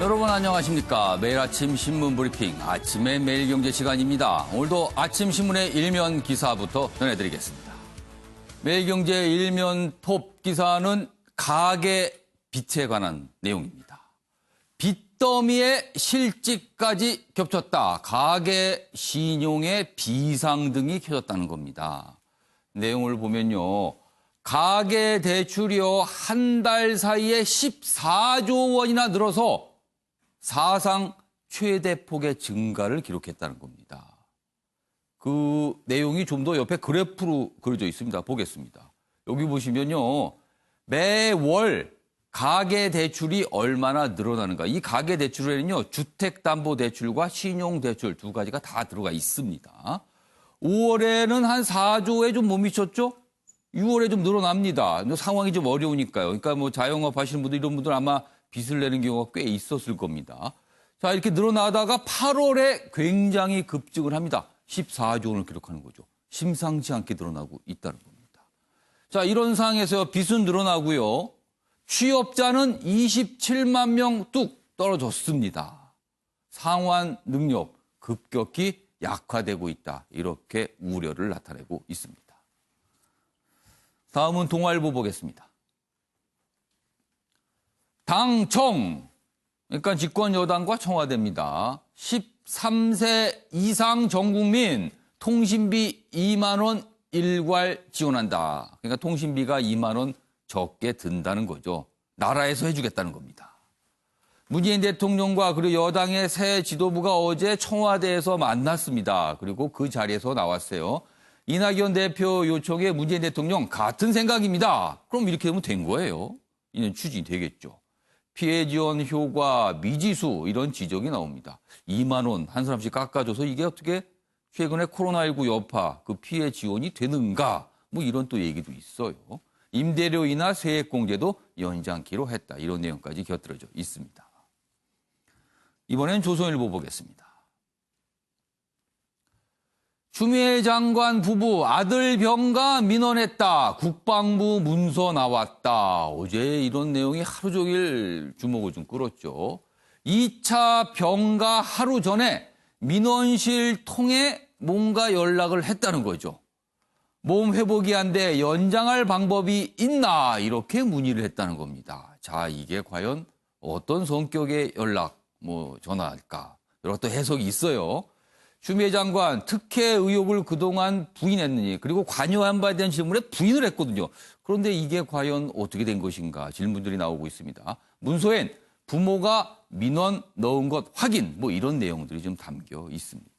여러분 안녕하십니까. 매일 아침 신문 브리핑 아침의 매일경제 시간입니다. 오늘도 아침 신문의 일면 기사부터 전해드리겠습니다. 매일경제 일면 톱 기사는 가계 빚에 관한 내용입니다. 빚더미에 실직까지 겹쳤다. 가계 신용의 비상등이 켜졌다는 겁니다. 내용을 보면요. 가계 대출이요. 한 달 사이에 14조 원이나 늘어서 사상 최대 폭의 증가를 기록했다는 겁니다. 그 내용이 좀 더 옆에 그래프로 그려져 있습니다. 보겠습니다. 여기 보시면요. 매월 가계 대출이 얼마나 늘어나는가. 이 가계 대출에는요. 주택담보대출과 신용대출 두 가지가 다 들어가 있습니다. 5월에는 한 4조에 좀 못 미쳤죠? 6월에 좀 늘어납니다. 상황이 좀 어려우니까요. 그러니까 뭐 자영업 하시는 분들 이런 분들 아마 빚을 내는 경우가 꽤 있었을 겁니다. 자, 이렇게 늘어나다가 8월에 굉장히 급증을 합니다. 14조 원을 기록하는 거죠. 심상치 않게 늘어나고 있다는 겁니다. 자, 이런 상황에서 빚은 늘어나고요. 취업자는 27만 명 뚝 떨어졌습니다. 상환 능력 급격히 약화되고 있다. 이렇게 우려를 나타내고 있습니다. 다음은 동아일보 보겠습니다. 당청, 그러니까 집권 여당과 청와대입니다. 13세 이상 전 국민 통신비 2만 원 일괄 지원한다. 그러니까 통신비가 2만 원 적게 든다는 거죠. 나라에서 해주겠다는 겁니다. 문재인 대통령과 그리고 여당의 새 지도부가 어제 청와대에서 만났습니다. 그리고 그 자리에서 나왔어요. 이낙연 대표 요청에 문재인 대통령 같은 생각입니다. 그럼 이렇게 되면 된 거예요. 이는 추진이 되겠죠. 피해 지원 효과 미지수 이런 지적이 나옵니다. 2만 원 한 사람씩 깎아줘서 이게 어떻게 최근에 코로나19 여파 그 피해 지원이 되는가 뭐 이런 또 얘기도 있어요. 임대료이나 세액공제도 연장키로 했다. 이런 내용까지 곁들여져 있습니다. 이번엔 조선일보 보겠습니다. 추미애 장관 부부 아들 병가 민원했다. 국방부 문서 나왔다. 어제 이런 내용이 하루 종일 주목을 좀 끌었죠. 2차 병가 하루 전에 민원실 통해 뭔가 연락을 했다는 거죠. 몸 회복이 안 돼 연장할 방법이 있나 이렇게 문의를 했다는 겁니다. 자, 이게 과연 어떤 성격의 연락, 전화일까? 여러 또 해석이 있어요. 추미애 장관 특혜 의혹을 그동안 부인했느니 그리고 관여한 바에 대한 질문에 부인을 했거든요. 그런데 이게 과연 어떻게 된 것인가 질문들이 나오고 있습니다. 문서엔 부모가 민원 넣은 것 확인 이런 내용들이 좀 담겨 있습니다.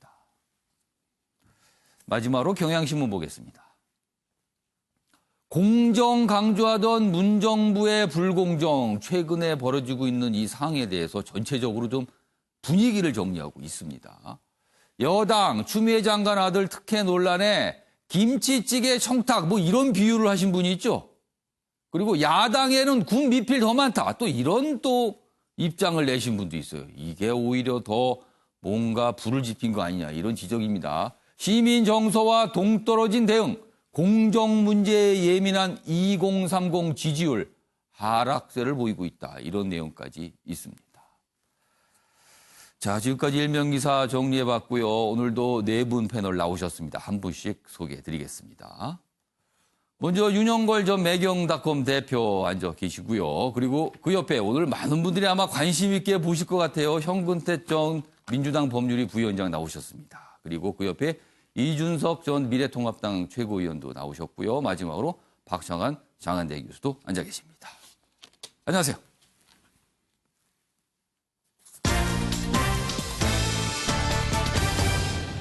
마지막으로 경향신문 보겠습니다. 공정 강조하던 문정부의 불공정 최근에 벌어지고 있는 이 상황에 대해서 전체적으로 좀 분위기를 정리하고 있습니다. 여당 추미애 장관 아들 특혜 논란에 김치찌개 청탁 이런 비유를 하신 분이 있죠. 그리고 야당에는 군 미필 더 많다. 또 이런 또 입장을 내신 분도 있어요. 이게 오히려 더 뭔가 불을 지핀 거 아니냐 이런 지적입니다. 시민 정서와 동떨어진 대응, 공정 문제에 예민한 2030 지지율 하락세를 보이고 있다. 이런 내용까지 있습니다. 자, 지금까지 일면기사 정리해봤고요. 오늘도 네 분 패널 나오셨습니다. 한 분씩 소개해드리겠습니다. 먼저 윤영걸 전 매경닷컴 대표 앉아 계시고요. 그리고 그 옆에 오늘 많은 분들이 아마 관심 있게 보실 것 같아요. 현근택 전 민주당 법률위 부위원장 나오셨습니다. 그리고 그 옆에 이준석 전 미래통합당 최고위원도 나오셨고요. 마지막으로 박창환 장한대 교수도 앉아 계십니다. 안녕하세요.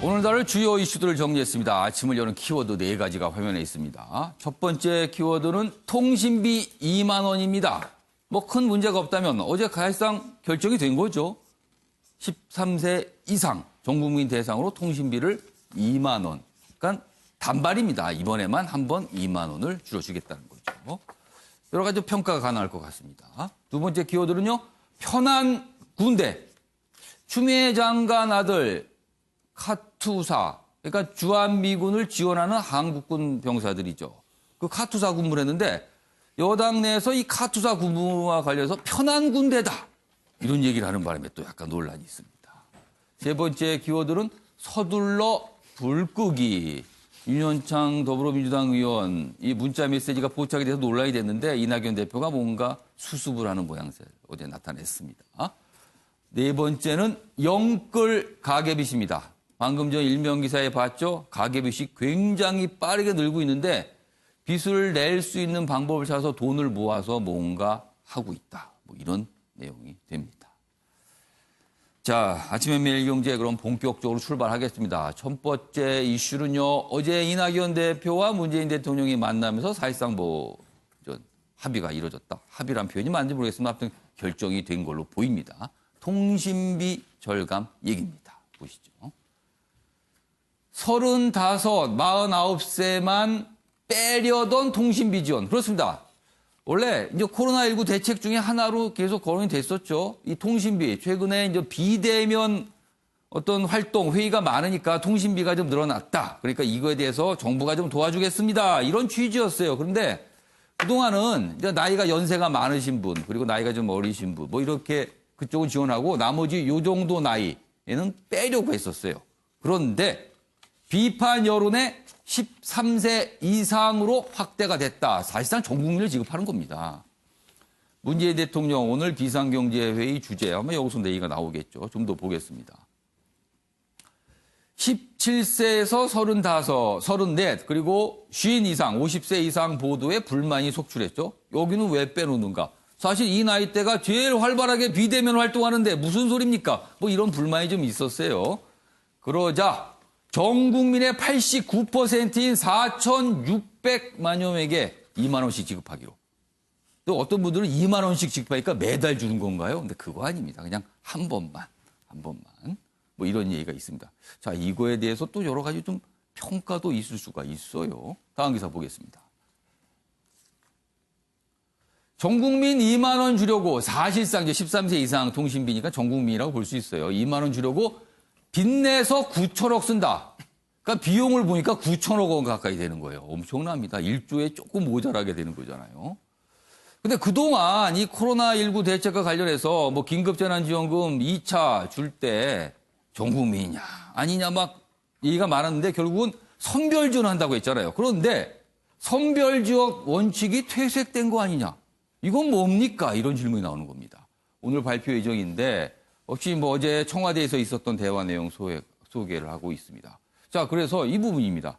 오늘날 주요 이슈들을 정리했습니다. 아침을 여는 키워드 4가지가 화면에 있습니다. 첫 번째 키워드는 통신비 2만 원입니다. 큰 문제가 없다면 어제 사실상 결정이 된 거죠. 13세 이상 전 국민 대상으로 통신비를 2만 원. 그러니까 단발입니다. 이번에만 한 번 2만 원을 줄여주겠다는 거죠. 여러 가지 평가가 가능할 것 같습니다. 두 번째 키워드는요. 편한 군대. 추미애 장관 아들 카투사, 그러니까 주한미군을 지원하는 한국군 병사들이죠. 그 카투사 군무를 했는데 여당 내에서 이 카투사 군무와 관련해서 편한 군대다. 이런 얘기를 하는 바람에 또 약간 논란이 있습니다. 세 번째 키워드는 서둘러 불 끄기. 윤현창 더불어민주당 의원 이 문자 메시지가 포착이 돼서 논란이 됐는데 이낙연 대표가 뭔가 수습을 하는 모양새 어제 나타냈습니다. 네 번째는 영끌 가계빚입니다. 방금 전 일면기사에 봤죠? 가계빚이 굉장히 빠르게 늘고 있는데 빚을 낼 수 있는 방법을 찾아서 돈을 모아서 뭔가 하고 있다. 뭐 이런 내용이 됩니다. 자, 아침에 매일경제 그럼 본격적으로 출발하겠습니다. 첫 번째 이슈는요. 어제 이낙연 대표와 문재인 대통령이 만나면서 사실상 합의가 이루어졌다. 합의란 표현이 맞는지 모르겠지만 아무튼 결정이 된 걸로 보입니다. 통신비 절감 얘기입니다. 보시죠. 35, 49세만 빼려던 통신비 지원. 그렇습니다. 원래 이제 코로나19 대책 중에 하나로 계속 거론이 됐었죠. 이 통신비. 최근에 이제 비대면 어떤 활동, 회의가 많으니까 통신비가 좀 늘어났다. 그러니까 이거에 대해서 정부가 좀 도와주겠습니다. 이런 취지였어요. 그런데 그동안은 이제 나이가 연세가 많으신 분, 그리고 나이가 좀 어리신 분, 뭐 이렇게 그쪽은 지원하고 나머지 요 정도 나이에는 빼려고 했었어요. 그런데 비판 여론에 13세 이상으로 확대가 됐다. 사실상 전 국민을 지급하는 겁니다. 문재인 대통령 오늘 비상경제회의 주제 아마 여기서 내기가 나오겠죠. 좀 더 보겠습니다. 17세에서 35, 34 그리고 50 이상, 50세 이상 보도에 불만이 속출했죠. 여기는 왜 빼놓는가? 사실 이 나이대가 제일 활발하게 비대면 활동하는데 무슨 소리입니까? 뭐 이런 불만이 좀 있었어요. 그러자 전 국민의 89%인 4,600만여 명에게 2만 원씩 지급하기로. 또 어떤 분들은 2만 원씩 지급하니까 매달 주는 건가요? 근데 그거 아닙니다. 그냥 한 번만. 뭐 이런 얘기가 있습니다. 자, 이거에 대해서 또 여러 가지 좀 평가도 있을 수가 있어요. 다음 기사 보겠습니다. 전 국민 2만 원 주려고 사실상 이제 13세 이상 통신비니까 전 국민이라고 볼 수 있어요. 2만 원 주려고 빚내서 9천억 쓴다. 그러니까 비용을 보니까 9천억 원 가까이 되는 거예요. 엄청납니다. 1조에 조금 모자라게 되는 거잖아요. 근데 그동안 이 코로나19 대책과 관련해서 뭐 긴급재난지원금 2차 줄 때 전 국민이냐 아니냐 막 얘기가 많았는데 결국은 선별 지원한다고 했잖아요. 그런데 선별 지원 원칙이 퇴색된 거 아니냐. 이건 뭡니까? 이런 질문이 나오는 겁니다. 오늘 발표 예정인데 혹시 뭐 어제 청와대에서 있었던 대화 내용 소개를 하고 있습니다. 자, 그래서 이 부분입니다.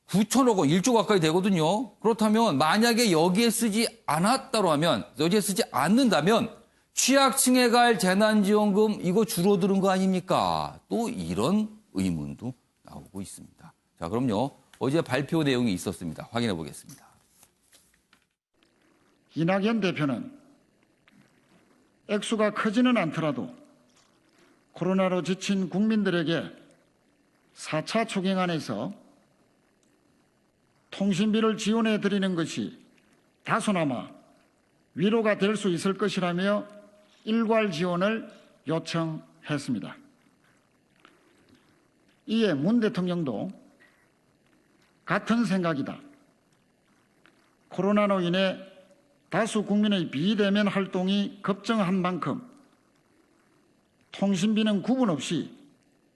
9천억 원, 1조 가까이 되거든요. 그렇다면 만약에 여기에 쓰지 않았다고 하면, 여기에 쓰지 않는다면 취약층에 갈 재난지원금 이거 줄어드는 거 아닙니까? 또 이런 의문도 나오고 있습니다. 자, 그럼요. 어제 발표 내용이 있었습니다. 확인해 보겠습니다. 이낙연 대표는 액수가 크지는 않더라도 코로나로 지친 국민들에게 4차 초경안에서 통신비를 지원해 드리는 것이 다소나마 위로가 될 수 있을 것이라며 일괄 지원을 요청했습니다. 이에 문 대통령도 같은 생각이다. 코로나로 인해 다수 국민의 비대면 활동이 급증한 만큼 통신비는 구분 없이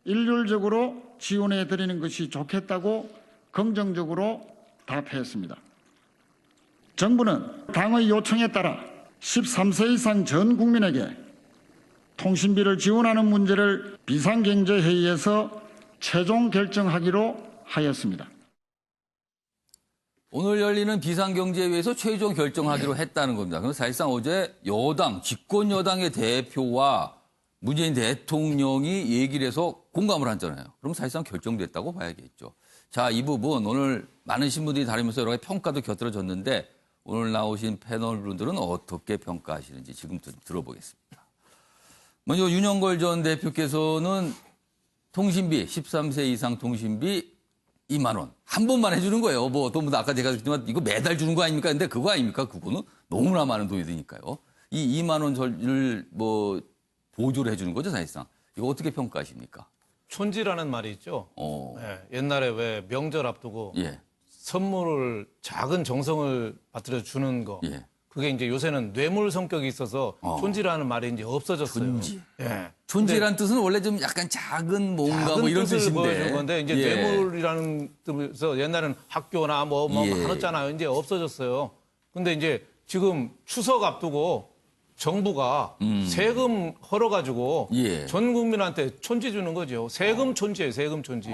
일률적으로 지원해 드리는 것이 좋겠다고 긍정적으로 답했습니다. 정부는 당의 요청에 따라 13세 이상 전 국민에게 통신비를 지원하는 문제를 비상경제회의에서 최종 결정하기로 하였습니다. 오늘 열리는 비상경제회의에서 최종 결정하기로 했다는 겁니다. 그럼 사실상 어제 여당, 집권 여당의 대표와 문재인 대통령이 얘기를 해서 공감을 하잖아요. 그럼 사실상 결정됐다고 봐야겠죠. 자, 이 부분 오늘 많은 신문들이 다루면서 여러 가지 평가도 곁들여졌는데 오늘 나오신 패널분들은 어떻게 평가하시는지 지금 들어보겠습니다. 먼저 윤영걸 전 대표께서는 통신비, 13세 이상 통신비 2만 원. 한 번만 해주는 거예요. 뭐, 또 아까 제가 그랬지만 이거 매달 주는 거 아닙니까? 근데 그거 아닙니까? 그거는 너무나 많은 돈이 드니까요. 이 2만 원을 뭐 보조를 해주는 거죠, 사실상. 이거 어떻게 평가하십니까? 촌지라는 말이 있죠. 네, 옛날에 왜 명절 앞두고 예. 선물을 작은 정성을 받들어 주는 거. 예. 그게 이제 요새는 뇌물 성격이 있어서 촌지라는 말이 이제 없어졌어요. 촌지. 예. 촌지란 뜻은 원래 좀 약간 작은 뭔가 작은 뭐 이런 뜻을 뜻인데. 보여주는 건데 이제 예. 뇌물이라는 뜻에서 옛날에는 학교나 뭐 예. 많았잖아요. 이제 없어졌어요. 근데 이제 지금 추석 앞두고 정부가 세금 헐어가지고 예. 전 국민한테 촌지 주는 거죠. 세금 촌지예요. 세금 촌지.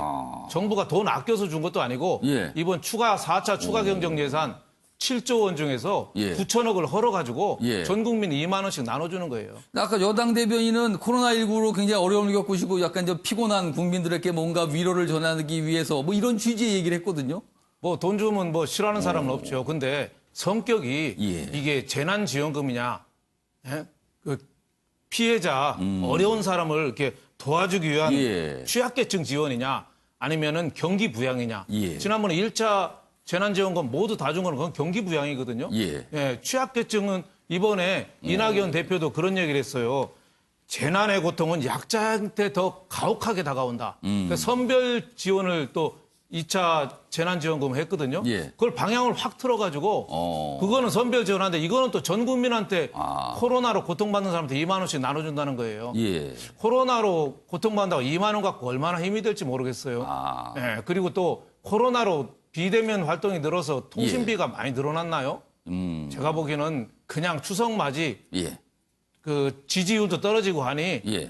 정부가 돈 아껴서 준 것도 아니고 예. 이번 4차 추가 경정 예산 7조 원 중에서 예. 9천억을 헐어가지고 예. 전 국민 2만 원씩 나눠주는 거예요. 아까 여당 대변인은 코로나19로 굉장히 어려움을 겪으시고 약간 좀 피곤한 국민들에게 뭔가 위로를 전하기 위해서 뭐 이런 취지의 얘기를 했거든요. 뭐 돈 주면 뭐 싫어하는 사람은 없죠. 근데 성격이 예. 이게 재난지원금이냐, 예? 그 피해자 어려운 사람을 이렇게 도와주기 위한 예. 취약계층 지원이냐, 아니면은 경기 부양이냐. 예. 지난번에 1차 재난지원금 모두 다 준 거는 그건 경기 부양이거든요. 예. 취약계층은 이번에 이낙연 대표도 그런 얘기를 했어요. 재난의 고통은 약자한테 더 가혹하게 다가온다. 그러니까 선별 지원을 또 2차 재난지원금 했거든요. 예. 그걸 방향을 확 틀어가지고 그거는 선별 지원하는데 이거는 또 전 국민한테 코로나로 고통받는 사람한테 2만 원씩 나눠준다는 거예요. 예. 코로나로 고통받는다고 2만 원 갖고 얼마나 힘이 될지 모르겠어요. 예, 그리고 또 코로나로 비대면 활동이 늘어서 통신비가 많이 늘어났나요? 제가 보기에는 그냥 추석 맞이 예. 그 지지율도 떨어지고 하니 예.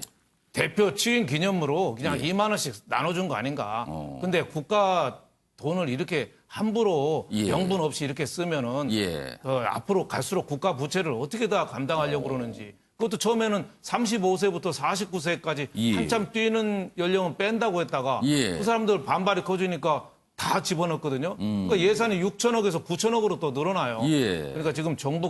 대표 취임 기념으로 그냥 2만 원씩 나눠준 거 아닌가. 근데 국가 돈을 이렇게 함부로 예. 명분 없이 이렇게 쓰면은 예. 앞으로 갈수록 국가 부채를 어떻게 다 감당하려고 그러는지. 그것도 처음에는 35세부터 49세까지 예. 한참 뛰는 연령은 뺀다고 했다가 예. 그 사람들 반발이 커지니까 다 집어넣거든요. 그러니까 예산이 6천억에서 9천억으로 또 늘어나요. 예. 그러니까 지금 정부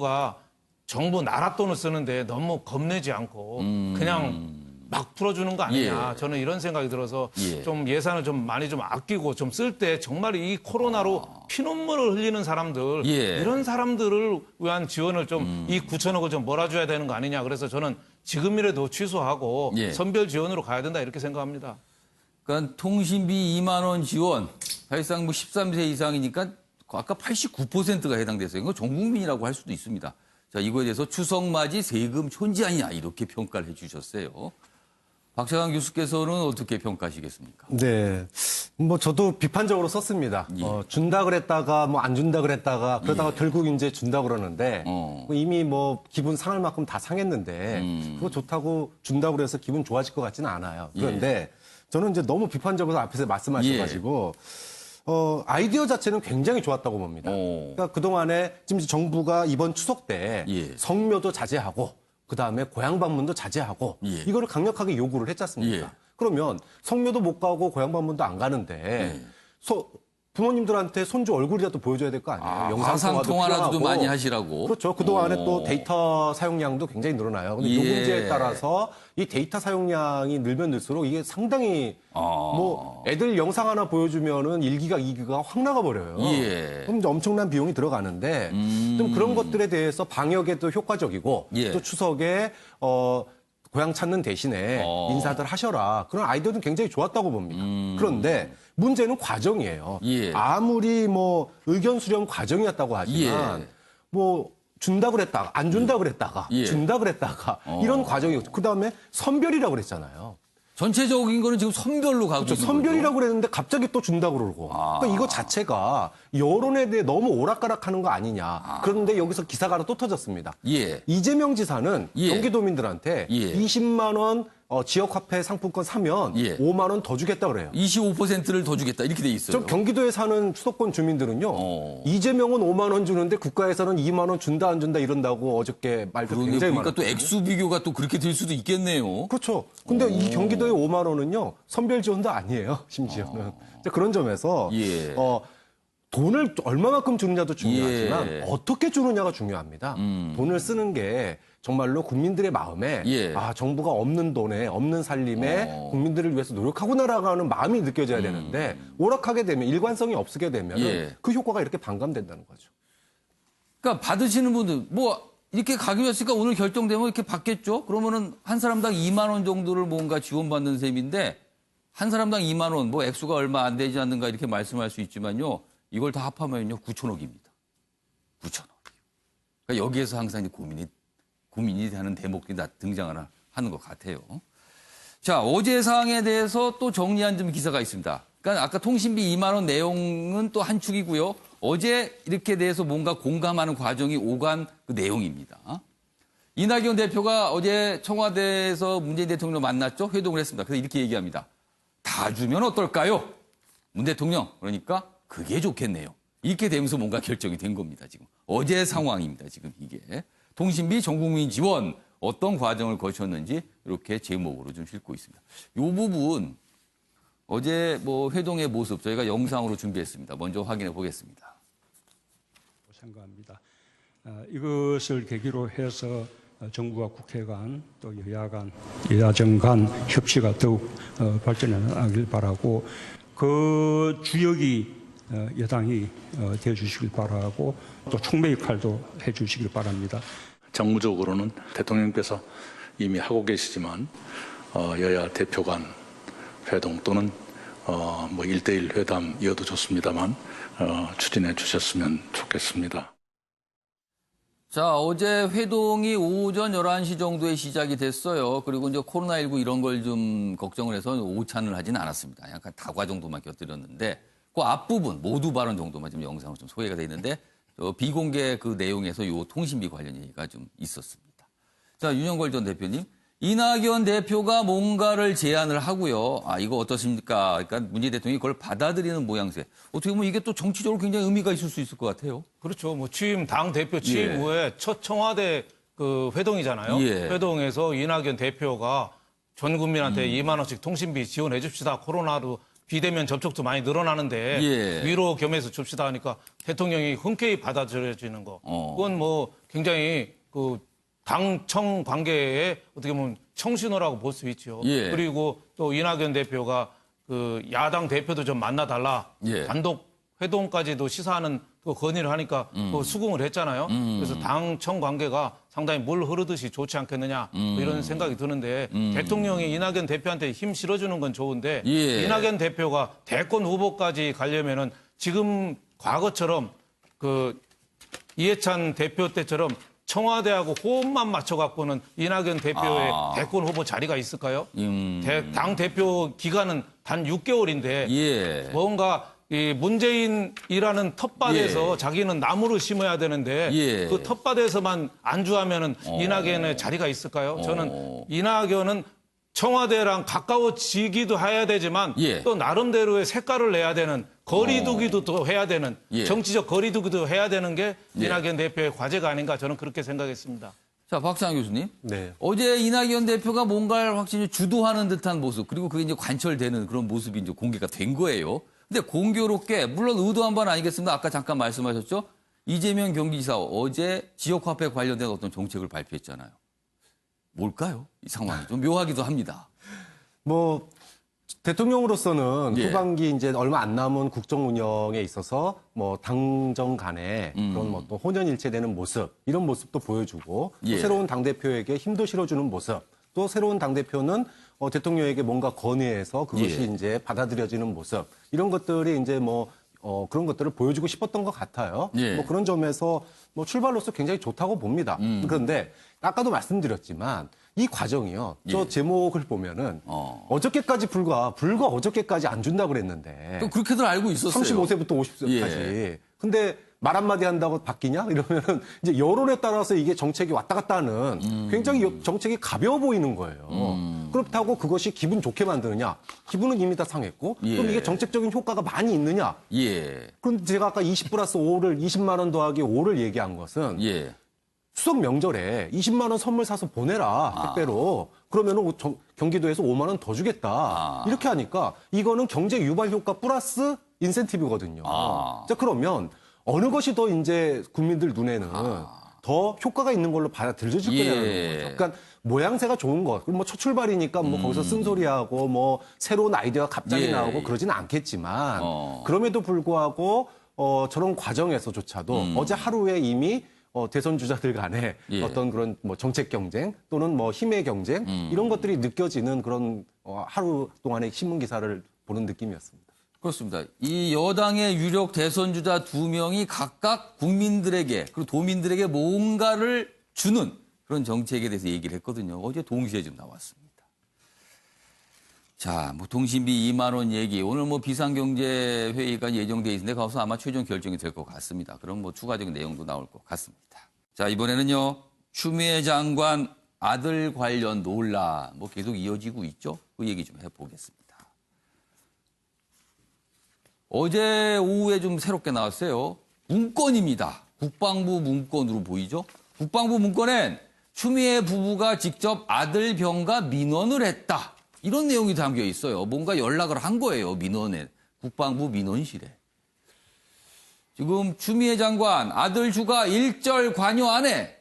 나라 돈을 쓰는데 너무 겁내지 않고 그냥 막 풀어주는 거 아니냐. 예. 저는 이런 생각이 들어서 예. 좀 예산을 좀 많이 좀 아끼고 좀 쓸 때 정말 이 코로나로 피눈물을 흘리는 사람들 예. 이런 사람들을 위한 지원을 좀 이 9천억을 좀 몰아줘야 되는 거 아니냐. 그래서 저는 지금이라도 취소하고 예. 선별 지원으로 가야 된다 이렇게 생각합니다. 그러니까 통신비 2만 원 지원, 사실상 뭐 13세 이상이니까 아까 89%가 해당됐어요. 이거 전 국민이라고 할 수도 있습니다. 자, 이거에 대해서 추석 맞이 세금 촌지 아니냐 이렇게 평가를 해 주셨어요. 박찬강 교수께서는 어떻게 평가하시겠습니까? 네. 뭐 저도 비판적으로 썼습니다. 예. 준다 그랬다가 뭐 안 준다 그랬다가 그러다가 예. 결국 이제 준다 그러는데 이미 뭐 기분 상할 만큼 다 상했는데 그거 좋다고 준다고 그래서 기분 좋아질 것 같지는 않아요. 그런데 저는 이제 너무 비판적으로 앞에서 말씀하셔가지고 아이디어 자체는 굉장히 좋았다고 봅니다. 그러니까 그동안에 지금 이제 정부가 이번 추석 때 예. 성묘도 자제하고 그다음에 고향 방문도 자제하고 예. 이거를 강력하게 요구를 했지 않습니까? 예. 그러면 성묘도 못 가고 고향 방문도 안 가는데 부모님들한테 손주 얼굴이라도 보여줘야 될 거 아니에요. 화상 통화라도 좀 필요하고. 많이 하시라고. 그렇죠. 그동안에 또 데이터 사용량도 굉장히 늘어나요. 근데 예. 요금제에 따라서 이 데이터 사용량이 늘면 늘수록 이게 상당히 뭐 애들 영상 하나 보여주면은 1기가 2기가 확 나가버려요. 예. 그럼 이제 엄청난 비용이 들어가는데 좀 그런 것들에 대해서 방역에도 효과적이고 예. 또 추석에 고향 찾는 대신에 인사들 하셔라. 그런 아이디어는 굉장히 좋았다고 봅니다. 그런데 문제는 과정이에요. 예. 아무리 뭐 의견 수렴 과정이었다고 하지만 예. 뭐 준다 그랬다가 안 준다 그랬다가 예. 준다 그랬다가 이런 과정이었죠. 그다음에 선별이라고 그랬잖아요. 전체적인 거는 지금 선별로 가고 그렇죠. 있는 선별이라고 그랬는데 갑자기 또 준다고 그러고. 그러니까 이거 자체가 여론에 대해 너무 오락가락하는 거 아니냐. 그런데 여기서 기사가 하나 또 터졌습니다. 예. 이재명 지사는 예. 경기도민들한테 예. 20만 원 지역화폐 상품권 사면 예. 5만 원 더 주겠다 그래요. 25%를 더 주겠다 이렇게 돼 있어요. 저 경기도에 사는 수도권 주민들은요. 이재명은 5만 원 주는데 국가에서는 2만 원 준다 안 준다 이런다고 어저께 말도 그러네 굉장히 보니까 또 많았거든요. 액수 비교가 또 그렇게 될 수도 있겠네요. 그렇죠. 근데 이 경기도의 5만 원은요. 선별 지원도 아니에요. 심지어는. 그런 점에서 예. 돈을 얼마만큼 주느냐도 중요하지만 예. 어떻게 주느냐가 중요합니다. 돈을 쓰는 게 정말로 국민들의 마음에 예. 정부가 없는 돈에 없는 살림에 국민들을 위해서 노력하고 나아가는 마음이 느껴져야 되는데 오락하게 되면 일관성이 없게 되면 예. 그 효과가 이렇게 반감된다는 거죠. 그러니까 받으시는 분들 뭐 이렇게 가기로 했으니까 오늘 결정되면 이렇게 받겠죠. 그러면은 한 사람당 2만 원 정도를 뭔가 지원받는 셈인데 한 사람당 2만 원 뭐 액수가 얼마 안 되지 않는가 이렇게 말씀할 수 있지만요. 이걸 다 합하면요 9천억입니다. 9천억. 그러니까 여기에서 항상 이제 고민이 되는 대목들이 등장을 하는 것 같아요. 자, 어제 사항에 대해서 또 정리한 좀 기사가 있습니다. 그러니까 아까 통신비 2만 원 내용은 또 한 축이고요. 어제 이렇게 대해서 뭔가 공감하는 과정이 오간 그 내용입니다. 이낙연 대표가 어제 청와대에서 문재인 대통령을 만났죠. 회동을 했습니다. 그래서 이렇게 얘기합니다. 다 주면 어떨까요? 문 대통령. 그러니까 그게 좋겠네요. 이렇게 되면서 뭔가 결정이 된 겁니다. 지금. 어제 상황입니다. 지금 이게. 통신비 전국민 지원 어떤 과정을 거쳤는지 이렇게 제목으로 좀 싣고 있습니다. 이 부분 어제 뭐 회동의 모습 저희가 영상으로 준비했습니다. 먼저 확인해 보겠습니다. 생각합니다. 이것을 계기로 해서 정부와 국회 간 또 여야 간, 여야정 간 협치가 더욱 발전해 나가길 바라고 그 주역이 여당이 되어 주시길 바라고 또 촉매 역할도 해 주시길 바랍니다. 정무적으로는 대통령께서 이미 하고 계시지만 여야 대표 간 회동 또는 뭐 1대1 회담이어도 좋습니다만 추진해 주셨으면 좋겠습니다. 자, 어제 회동이 오전 11시 정도에 시작이 됐어요. 그리고 이제 코로나19 이런 걸 좀 걱정을 해서 오찬을 하진 않았습니다. 약간 다과 정도만 곁들였는데 그 앞부분 모두 발언 정도만 지금 영상으로 좀 소개가 돼 있는데 비공개 그 내용에서 요 통신비 관련 얘기가 좀 있었습니다. 자, 윤영걸 전 대표님. 이낙연 대표가 뭔가를 제안을 하고요. 이거 어떻습니까? 그러니까 문재인 대통령이 그걸 받아들이는 모양새. 어떻게 보면 이게 또 정치적으로 굉장히 의미가 있을 수 있을 것 같아요. 그렇죠. 뭐 당 대표 취임 후에 첫 청와대 그 회동이잖아요. 예. 회동에서 이낙연 대표가 전 국민한테 2만 원씩 통신비 지원해 줍시다. 코로나로 비대면 접촉도 많이 늘어나는데 예. 위로 겸해서 줍시다 하니까 대통령이 흔쾌히 받아들여지는 거. 그건 뭐 굉장히 그 당청 관계에 어떻게 보면 청신호라고 볼 수 있죠. 예. 그리고 또 이낙연 대표가 그 야당 대표도 좀 만나달라. 예. 단독 회동까지도 시사하는 그 건의를 하니까 그 수긍을 했잖아요. 그래서 당청 관계가 상당히 물 흐르듯이 좋지 않겠느냐 뭐 이런 생각이 드는데 대통령이 이낙연 대표한테 힘 실어주는 건 좋은데 예. 이낙연 대표가 대권 후보까지 가려면은 지금 과거처럼 그 이해찬 대표 때처럼 청와대하고 호흡만 맞춰갖고는 이낙연 대표의 대권 후보 자리가 있을까요? 당 대표 기간은 단 6개월인데 예. 뭔가 이 문재인이라는 텃밭에서 자기는 나무를 심어야 되는데 예. 그 텃밭에서만 안주하면은 이낙연의 자리가 있을까요? 저는 이낙연은 청와대랑 가까워지기도 해야 되지만 예. 또 나름대로의 색깔을 내야 되는 거리두기도 또 해야 되는 예. 정치적 거리두기도 해야 되는 게 이낙연 대표의 과제가 아닌가 저는 그렇게 생각했습니다. 자, 박상현 교수님. 네. 어제 이낙연 대표가 뭔가를 확실히 주도하는 듯한 모습, 그리고 그게 이제 관철되는 그런 모습이 이제 공개가 된 거예요. 근데 공교롭게, 물론 의도한 바는 아니겠습니다. 아까 잠깐 말씀하셨죠? 이재명 경기지사 어제 지역화폐 관련된 어떤 정책을 발표했잖아요. 뭘까요? 이 상황이 좀 묘하기도 합니다. 뭐 대통령으로서는 예. 후반기 이제 얼마 안 남은 국정 운영에 있어서 뭐 당정 간에 그런 뭐 또 혼연일체되는 모습 이런 모습도 보여주고 예. 또 새로운 당 대표에게 힘도 실어주는 모습 또 새로운 당 대표는 대통령에게 뭔가 건의해서 그것이 예. 이제 받아들여지는 모습 이런 것들이 이제 뭐 그런 것들을 보여주고 싶었던 것 같아요. 예. 뭐 그런 점에서 뭐 출발로서 굉장히 좋다고 봅니다. 그런데 아까도 말씀드렸지만 이 과정이요. 저 예. 제목을 보면은 어저께까지 불과 어저께까지 안 준다고 그랬는데 또 그렇게들 알고 있었어요. 35세부터 50세까지. 예. 근데 말 한마디 한다고 바뀌냐? 이러면은 이제 여론에 따라서 이게 정책이 왔다 갔다 하는 굉장히 정책이 가벼워 보이는 거예요. 그렇다고 그것이 기분 좋게 만드느냐? 기분은 이미 다 상했고 예. 그럼 이게 정책적인 효과가 많이 있느냐? 예. 그런데 제가 아까 20+5를 20만 원 더하기 5를 얘기한 것은 예. 추석 명절에 20만 원 선물 사서 보내라 택배로 그러면은 경기도에서 5만 원 더 주겠다 이렇게 하니까 이거는 경제 유발 효과 플러스 인센티브거든요. 자 그러면 어느 것이 더 이제 국민들 눈에는 더 효과가 있는 걸로 받아들여질 거냐는 예. 거죠. 그러니까 모양새가 좋은 것, 뭐 첫 출발이니까 뭐 거기서 쓴소리하고 뭐 새로운 아이디어가 갑자기 예. 나오고 그러지는 않겠지만 그럼에도 불구하고 저런 과정에서조차도 어제 하루에 이미 대선 주자들 간에 예. 어떤 그런 뭐 정책 경쟁 또는 뭐 힘의 경쟁 이런 것들이 느껴지는 그런 하루 동안의 신문 기사를 보는 느낌이었습니다. 그렇습니다. 이 여당의 유력 대선 주자 2명이 각각 국민들에게 그리고 도민들에게 뭔가를 주는 그런 정책에 대해서 얘기를 했거든요. 어제 동시에 좀 나왔습니다. 자, 뭐 통신비 2만 원 얘기. 오늘 뭐 비상경제회의가 예정돼 있는데 거기서 아마 최종 결정이 될 것 같습니다. 그럼 뭐 추가적인 내용도 나올 것 같습니다. 자, 이번에는요. 추미애 장관 아들 관련 논란 뭐 계속 이어지고 있죠. 그 얘기 좀 해보겠습니다. 어제 오후에 좀 새롭게 나왔어요. 문건입니다. 국방부 문건으로 보이죠? 국방부 문건엔 추미애 부부가 직접 아들 병가 민원을 했다. 이런 내용이 담겨 있어요. 뭔가 연락을 한 거예요. 민원에. 국방부 민원실에. 지금 추미애 장관 아들 주가 일절 관여 안 해.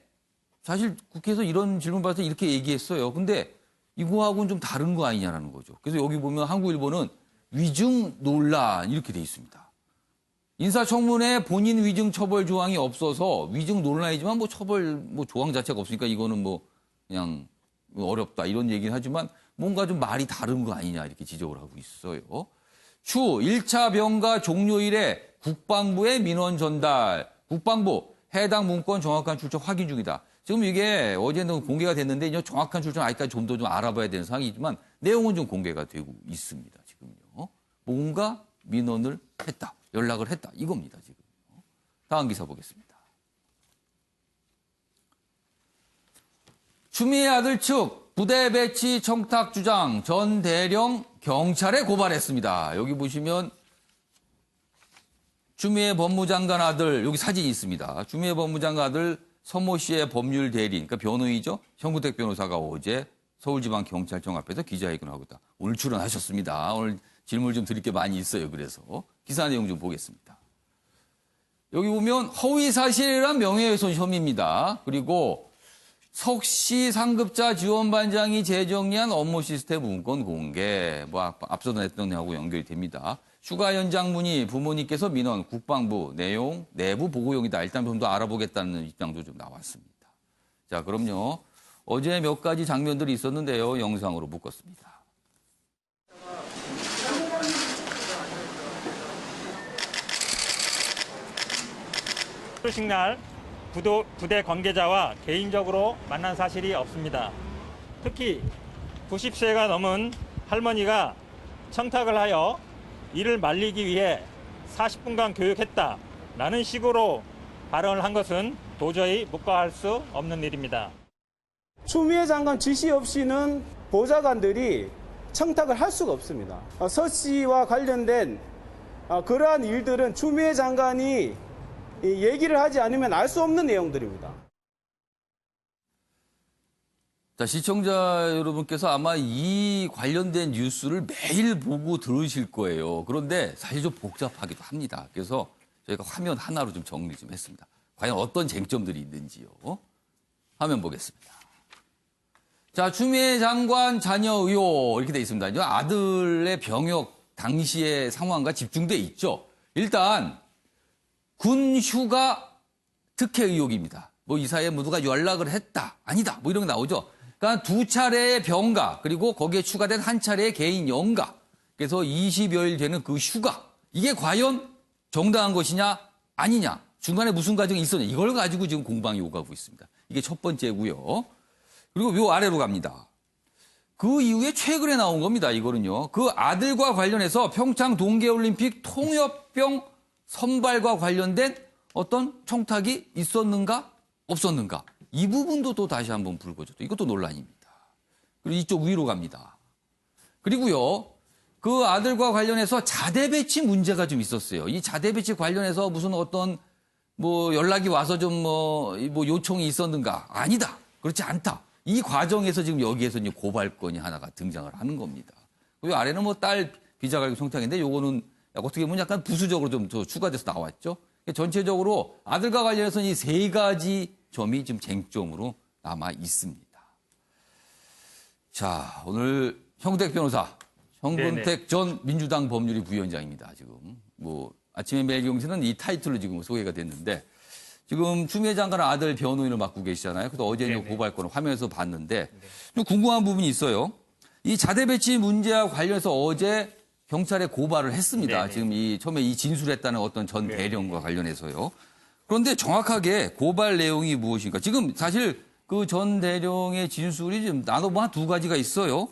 사실 국회에서 이런 질문 받아서 이렇게 얘기했어요. 근데 이거하고는 좀 다른 거 아니냐라는 거죠. 그래서 여기 보면 한국일보는 위증 논란 이렇게 돼 있습니다. 인사청문회 본인 위증 처벌 조항이 없어서 위증 논란이지만 뭐 처벌 뭐 조항 자체가 없으니까 이거는 뭐 그냥 어렵다 이런 얘기는 하지만 뭔가 좀 말이 다른 거 아니냐 이렇게 지적을 하고 있어요. 추 1차 병가 종료일에 국방부에 민원 전달. 국방부 해당 문건 정확한 출처 확인 중이다. 지금 이게 어제는 공개가 됐는데 이제 정확한 출처는 아직까지 좀 더 좀 알아봐야 되는 상황이지만 내용은 좀 공개가 되고 있습니다. 지금요. 뭔가 민원을 했다. 연락을 했다. 이겁니다. 지금. 다음 기사 보겠습니다. 추미애 아들 측 부대 배치 청탁 주장 전 대령 경찰에 고발했습니다. 여기 보시면 추미애 법무장관 아들 여기 사진이 있습니다. 추미애 법무장관 아들 서모 씨의 법률 대리인, 그러니까 변호인이죠. 형구택 변호사가 어제 서울지방경찰청 앞에서 기자회견을 하고 있다. 오늘 출연하셨습니다. 오늘 질문 좀 드릴 게 많이 있어요. 그래서 기사 내용 좀 보겠습니다. 여기 보면 허위 사실이란 명예훼손 혐의입니다. 그리고 석씨 상급자 지원반장이 재정리한 업무 시스템 문건 공개. 뭐 앞서도 했던 내용하고 연결이 됩니다. 휴가 연장 문의 부모님께서 민원 국방부 내용 내부 보고용이다. 일단 좀 더 알아보겠다는 입장도 좀 나왔습니다. 자, 그럼요. 어제 몇 가지 장면들이 있었는데요. 영상으로 묶었습니다. 결혼식 날 부대 관계자와 개인적으로 만난 사실이 없습니다. 특히 90세가 넘은 할머니가 청탁을 하여 이를 말리기 위해 40분간 교육했다라는 식으로 발언을 한 것은 도저히 묵과할 수 없는 일입니다. 추미애 장관 지시 없이는 보좌관들이 청탁을 할 수가 없습니다. 서 씨와 관련된 그러한 일들은 추미애 장관이 얘기를 하지 않으면 알 수 없는 내용들입니다. 자, 시청자 여러분께서 아마 이 관련된 뉴스를 매일 보고 들으실 거예요. 그런데 사실 좀 복잡하기도 합니다. 그래서 저희가 화면 하나로 좀 정리 좀 했습니다. 과연 어떤 쟁점들이 있는지요. 화면 보겠습니다. 자, 추미애 장관 자녀 의혹 이렇게 돼 있습니다. 아들의 병역 당시의 상황과 집중돼 있죠. 일단 군 휴가 특혜 의혹입니다. 뭐 이 사이에 모두가 연락을 했다. 아니다. 뭐 이런 게 나오죠. 그러니까 2차례의 병가 그리고 거기에 추가된 한 차례의 개인 연가. 그래서 20여일 되는 그 휴가. 이게 과연 정당한 것이냐 아니냐. 중간에 무슨 과정이 있었냐. 이걸 가지고 지금 공방이 오가고 있습니다. 이게 첫 번째고요. 그리고 요 아래로 갑니다. 그 이후에 최근에 나온 겁니다. 이거는요. 그 아들과 관련해서 평창 동계올림픽 통역병 선발과 관련된 어떤 청탁이 있었는가 없었는가. 이 부분도 또 다시 한번 불거졌죠. 이것도 논란입니다. 그리고 이쪽 위로 갑니다. 그리고요. 그 아들과 관련해서 자대 배치 문제가 좀 있었어요. 이 자대 배치 관련해서 무슨 어떤 뭐 연락이 와서 좀 뭐 요청이 있었는가. 아니다. 그렇지 않다. 이 과정에서 지금 여기에서 이제 고발건이 하나가 등장을 하는 겁니다. 그리고 아래는 뭐 딸 비자갈기 청탁인데 요거는 어떻게 보면 약간 부수적으로 좀 더 추가돼서 나왔죠. 전체적으로 아들과 관련해서는 이 세 가지 점이 지금 쟁점으로 남아 있습니다. 자, 오늘 형구택 변호사, 형근택 전 민주당 법률위 부위원장입니다. 지금 뭐 아침에 매일경제는 이 타이틀로 지금 소개가 됐는데 지금 추미애 장관 아들 변호인을 맡고 계시잖아요. 그래서 어제 고발권을 화면에서 봤는데 좀 궁금한 부분이 있어요. 이 자대 배치 문제와 관련해서 어제 경찰에 고발을 했습니다. 네네. 지금 처음에 이 진술했다는 어떤 전 네. 대령과 관련해서요. 그런데 정확하게 고발 내용이 무엇인가? 지금 사실 그 전 대령의 진술이 지금 나눠보면 한 두 가지가 있어요.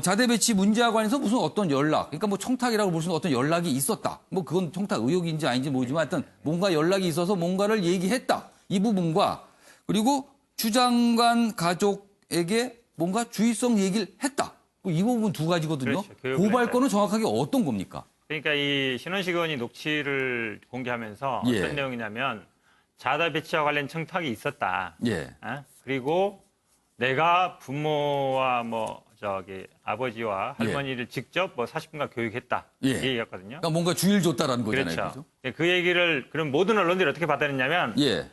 자대 배치 문제와 관해서 무슨 어떤 연락, 그러니까 뭐 청탁이라고 볼 수 있는 어떤 연락이 있었다. 뭐 그건 청탁 의혹인지 아닌지 모르지만 하여튼 뭔가 연락이 있어서 뭔가를 얘기했다. 이 부분과 그리고 추 장관 가족에게 뭔가 주의성 얘기를 했다. 이 부분 두 가지거든요. 그렇죠. 교육을 고발건은 정확하게 어떤 겁니까? 그러니까 이 신원식 의원이 녹취를 공개하면서 예. 어떤 내용이냐면 자다 배치와 관련 청탁이 있었다. 예. 그리고 내가 부모와 아버지와 예. 할머니를 직접 40분간 교육했다. 예. 이 얘기였거든요. 그러니까 뭔가 주의를 줬다라는 거잖아요. 그렇죠. 그죠? 그 얘기를 그럼 모든 언론들이 어떻게 받아냈냐면 예.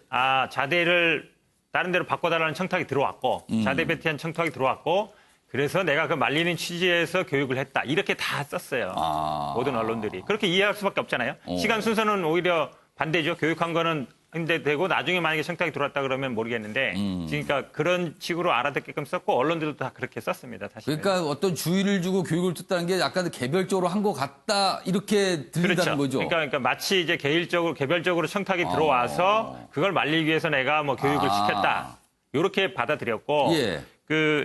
자대를 다른 데로 바꿔달라는 청탁이 들어왔고 자대 배치한 청탁이 들어왔고 그래서 내가 그 말리는 취지에서 교육을 했다. 이렇게 다 썼어요. 모든 언론들이. 그렇게 이해할 수밖에 없잖아요. 시간 순서는 오히려 반대죠. 교육한 거는 근데 되고 나중에 만약에 청탁이 들어왔다 그러면 모르겠는데 그러니까 그런 식으로 알아듣게끔 썼고 언론들도 다 그렇게 썼습니다. 사실은. 그러니까 어떤 주의를 주고 교육을 듣다는 게 약간 개별적으로 한 것 같다 이렇게 들린다는 그렇죠. 거죠. 그러니까 마치 이제 개별적으로 청탁이 들어와서 그걸 말리기 위해서 내가 뭐 교육을 시켰다. 이렇게 받아들였고 예.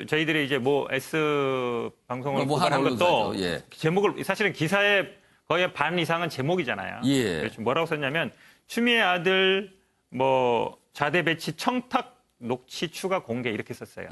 저희들이 이제 S 방송을 뭐 한 고발한 것도 언론사죠. 예. 제목을 사실은 기사의 거의 반 이상은 제목이잖아요. 예. 그래서 뭐라고 썼냐면 추미애 아들 자대 배치 청탁 녹취 추가 공개 이렇게 썼어요.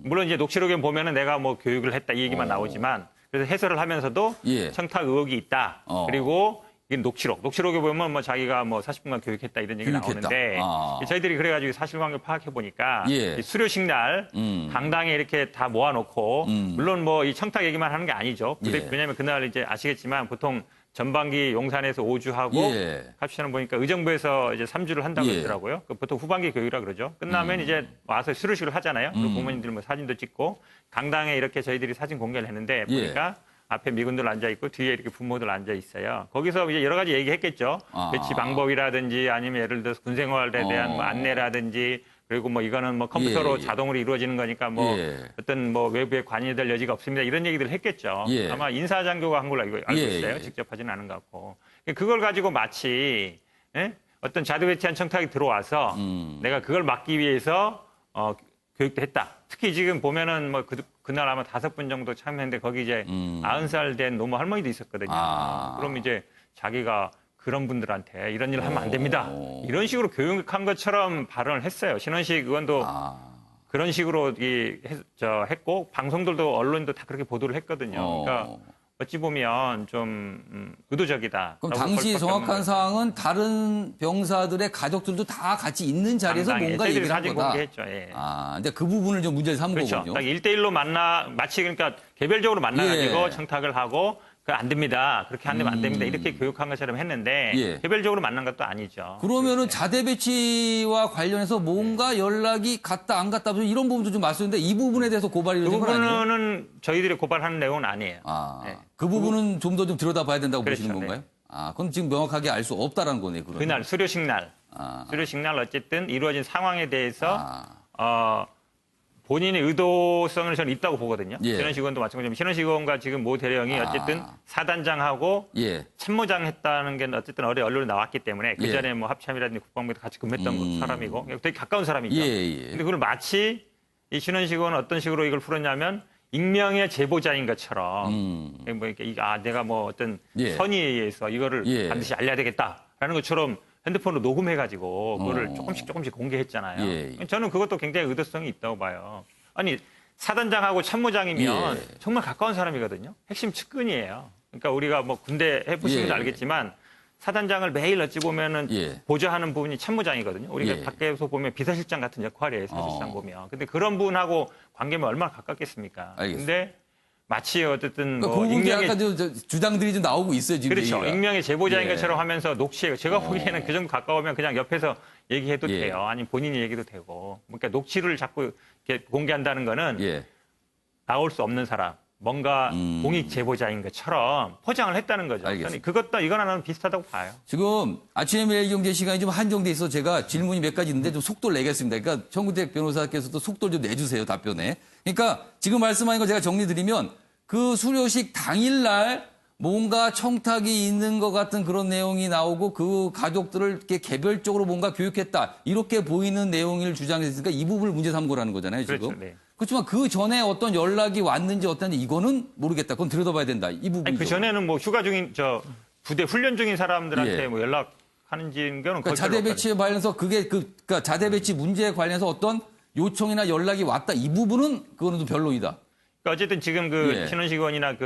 물론 이제 녹취록에 보면은 내가 교육을 했다 이 얘기만 나오지만 그래서 해설을 하면서도 예. 청탁 의혹이 있다. 그리고 이게 녹취록에 보면 자기가 40분간 교육했다 이런 얘기 교육했다. 나오는데 저희들이 그래가지고 사실관계 파악해 보니까 예. 수료식 날 강당에 이렇게 다 모아놓고 물론 이 청탁 얘기만 하는 게 아니죠. 예. 왜냐하면 그날 이제 아시겠지만 보통 전반기 용산에서 5주하고 예. 합치는 보니까 의정부에서 이제 3주를 한다고 예. 그러더라고요. 보통 후반기 교육이라 그러죠. 끝나면 이제 와서 수료식을 하잖아요. 그리고 부모님들 사진도 찍고 강당에 이렇게 저희들이 사진 공개를 했는데 예. 보니까 앞에 미군들 앉아 있고 뒤에 이렇게 부모들 앉아 있어요. 거기서 이제 여러 가지 얘기했겠죠. 배치 방법이라든지 아니면 예를 들어서 군 생활에 대한 안내라든지 그리고 이거는 컴퓨터로 예. 자동으로 이루어지는 거니까 예. 어떤 외부에 관여될 여지가 없습니다. 이런 얘기들을 했겠죠. 예. 아마 인사장교가 한 걸로 알고 예. 있어요. 직접 하지는 않은 것 같고. 그걸 가지고 마치 어떤 자대 배치한 청탁이 들어와서 내가 그걸 막기 위해서 교육도 했다. 특히 지금 보면은 그날 아마 5분 정도 참여했는데 거기 이제 90살 된 노모 할머니도 있었거든요. 그럼 이제 자기가 그런 분들한테 이런 일을 하면 안 됩니다. 이런 식으로 교육한 것처럼 발언을 했어요. 신원식 의원도 그런 식으로 했고 방송들도 언론도 다 그렇게 보도를 했거든요. 그러니까 어찌 보면 좀 의도적이다. 그럼 당시 정확한 사항은 다른 병사들의 가족들도 다 같이 있는 자리에서 뭔가 저희들이 얘기를 한 사진 거다. 공개했죠. 예. 근데 그 부분을 좀 문제를 삼은 그렇죠. 거군요. 딱 1대1로 마치 그러니까 개별적으로 만나가지고 예. 청탁을 하고 안 됩니다. 그렇게 안 되면 안 됩니다. 이렇게 교육한 것처럼 했는데 예. 개별적으로 만난 것도 아니죠. 그러면은 자대 배치와 관련해서 뭔가 연락이 갔다 안 갔다 이런 부분도 좀 말씀인데 이 부분에 대해서 고발이 그 된 건 아니에요? 부분은 저희들이 고발하는 내용은 아니에요. 네. 그 부분은 좀 더 좀 들여다봐야 된다고 그렇죠, 보시는 건가요? 그건 지금 명확하게 알 수 없다라는 거네요. 그러면. 그날 수료식 날 어쨌든 이루어진 상황에 대해서 본인의 의도성을 저는 있다고 보거든요. 예. 신원식 의원도 마찬가지로 신원식 의원과 지금 모 대령이 어쨌든 사단장하고 예. 참모장 했다는 게 어쨌든 언론에 나왔기 때문에 그 예. 전에 합참이라든지 국방부에도 같이 근무했던 사람이고 되게 가까운 사람이죠. 예. 근데 그걸 마치 이 신원식 의원은 어떤 식으로 이걸 풀었냐면 익명의 제보자인 것처럼 내가 어떤 예. 선의에 의해서 이거를 예. 반드시 알려야 되겠다라는 것처럼 핸드폰으로 녹음해가지고 그거를 조금씩 공개했잖아요. 예. 저는 그것도 굉장히 의도성이 있다고 봐요. 아니 사단장하고 참모장이면 예. 정말 가까운 사람이거든요. 핵심 측근이에요. 그러니까 우리가 군대 해보시면 예. 알겠지만 사단장을 매일 어찌 보면은 예. 보좌하는 부분이 참모장이거든요. 우리가 예. 밖에서 보면 비서실장 같은 역할이에요. 사실상 보면. 근데 그런 분하고 관계면 얼마나 가깝겠습니까? 알겠습니다. 근데 마치 어쨌든 그 부분도 익명의 약간 좀 주장들이 좀 나오고 있어요. 지금 그렇죠. 얘기가. 익명의 제보자인 예. 것처럼 하면서 녹취해요. 제가 보기에는 그 정도 가까우면 그냥 옆에서 얘기해도 예. 돼요. 아니면 본인이 얘기도 되고. 그러니까 녹취를 자꾸 이렇게 공개한다는 거는 예. 나올 수 없는 사람, 뭔가 공익 제보자인 것처럼 포장을 했다는 거죠. 알겠습니다. 그것도 이거나 나는 비슷하다고 봐요. 지금 아침에 매일경제 시간이 좀 한정돼 있어 제가 질문이 몇 가지 있는데 좀 속도를 내겠습니다. 그러니까 청구택 변호사께서도 속도를 좀 내주세요 답변에. 그러니까 지금 말씀하신 거 제가 정리드리면 그 수료식 당일날 뭔가 청탁이 있는 것 같은 그런 내용이 나오고 그 가족들을 이렇게 개별적으로 뭔가 교육했다. 이렇게 보이는 내용을 주장했으니까 이 부분을 문제 삼고라는 거잖아요, 지금. 그렇죠. 네. 그렇지만 그 전에 어떤 연락이 왔는지 어떤지 이거는 모르겠다. 그건 들여다봐야 된다. 이 부분. 그 전에는 뭐 휴가 중인 부대 훈련 중인 사람들한테 예. 뭐 연락하는지는 거는 그러니까 자대 배치에 관련해서 그러니까 자대 배치 문제에 관련해서 어떤 요청이나 연락이 왔다. 이 부분은 그거는 좀 별로이다. 그러니까 어쨌든 지금 예. 신원식 의원이나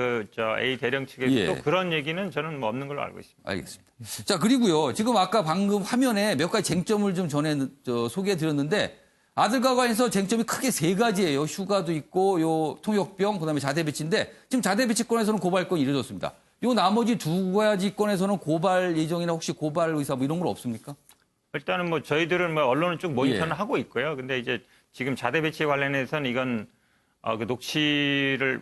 A 대령 측에 예. 또 그런 얘기는 저는 뭐 없는 걸로 알고 있습니다. 알겠습니다. 자, 그리고요. 지금 아까 방금 화면에 몇 가지 쟁점을 좀 소개해 드렸는데 아들과 관해서 쟁점이 크게 세 가지예요. 휴가도 있고 요 통역병 그다음에 자대 배치인데 지금 자대 배치권에서는 고발건이 이루어졌습니다. 요 나머지 두 가지 건에서는 고발 예정이나 혹시 고발 의사 뭐 이런 건 없습니까? 일단은 뭐 저희들은 뭐 언론을 쭉 모니터는 예. 하고 있고요. 근데 이제 지금 자대 배치 관련해서는 이건 그 녹취를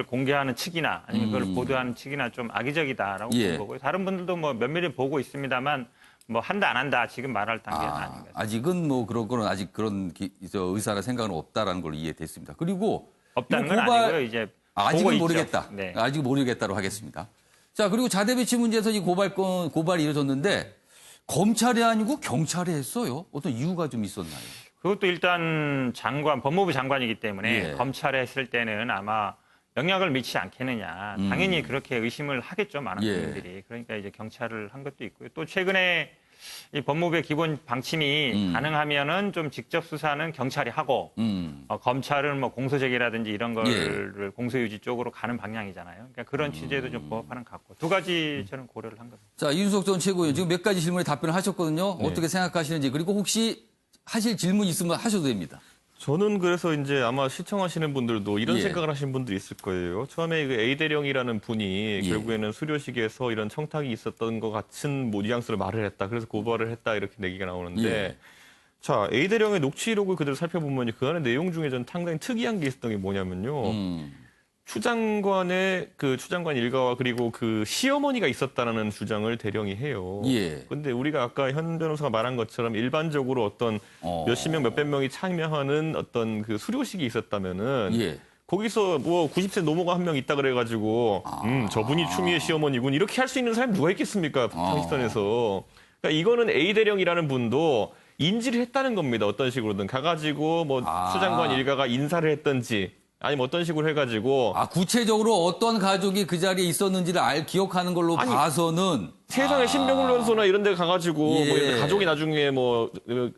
공개하는 측이나 아니면 그걸 보도하는 측이나 좀 악의적이다라고 예. 보는 거고요. 다른 분들도 뭐 면밀히 보고 있습니다만 뭐 한다 안 한다 지금 말할 단계는 아닌 것 같습니다. 아직은 뭐 그런 거는 아직 그런 의사나 생각은 없다라는 걸로 이해됐습니다. 그리고 없다는 이 건 아니고요. 이제 보고 아직은 있죠. 모르겠다. 네. 아직 모르겠다로 하겠습니다. 자, 그리고 자대 배치 문제에서 이 고발이 이루어졌는데 검찰이 아니고 경찰이 했어요. 어떤 이유가 좀 있었나요? 그것도 일단 법무부 장관이기 때문에 예. 검찰에 했을 때는 아마 영향을 미치지 않겠느냐. 당연히 그렇게 의심을 하겠죠. 많은 예. 국민들이. 그러니까 이제 경찰을 한 것도 있고요. 또 최근에 이 법무부의 기본 방침이 가능하면은 좀 직접 수사는 경찰이 하고 검찰은 뭐 공소제기라든지 이런 거를 공소유지 쪽으로 가는 방향이잖아요. 그러니까 그런 취지에도 좀 부합하는 것 같고 두 가지 저는 고려를 한 겁니다. 자, 이준석 전 최고위원 지금 몇 가지 질문에 답변을 하셨거든요. 네. 어떻게 생각하시는지 그리고 혹시 하실 질문 있으면 하셔도 됩니다. 저는 그래서 이제 아마 시청하시는 분들도 이런 예. 생각을 하시는 분들이 있을 거예요. 처음에 그 A 대령이라는 분이 예. 결국에는 수료식에서 이런 청탁이 있었던 것 같은 뭐 뉘앙스를 말을 했다. 그래서 고발을 했다 이렇게 얘기가 나오는데 예. 자 A 대령의 녹취록을 그대로 살펴보면 그 안에 내용 중에 전 상당히 특이한 게 있었던 게 뭐냐면요. 추 장관 일가와 그리고 그 시어머니가 있었다는 주장을 대령이 해요. 예. 근데 우리가 아까 현 변호사가 말한 것처럼 일반적으로 어떤 몇십 명, 몇백 명이 참여하는 어떤 그 수료식이 있었다면은 예. 거기서 뭐 90세 노모가 한 명 있다 그래가지고 저분이 추미애 시어머니군 이렇게 할 수 있는 사람이 누가 있겠습니까? 상식선에서. 그러니까 이거는 A 대령이라는 분도 인지를 했다는 겁니다. 어떤 식으로든 가가지고 뭐 추 장관 일가가 인사를 했던지 아니면 어떤 식으로 해가지고 구체적으로 어떤 가족이 그 자리에 있었는지를 기억하는 걸로 봐서는 세상에 신병훈련소나 이런 데 가가지고 예. 뭐 이런 가족이 나중에 뭐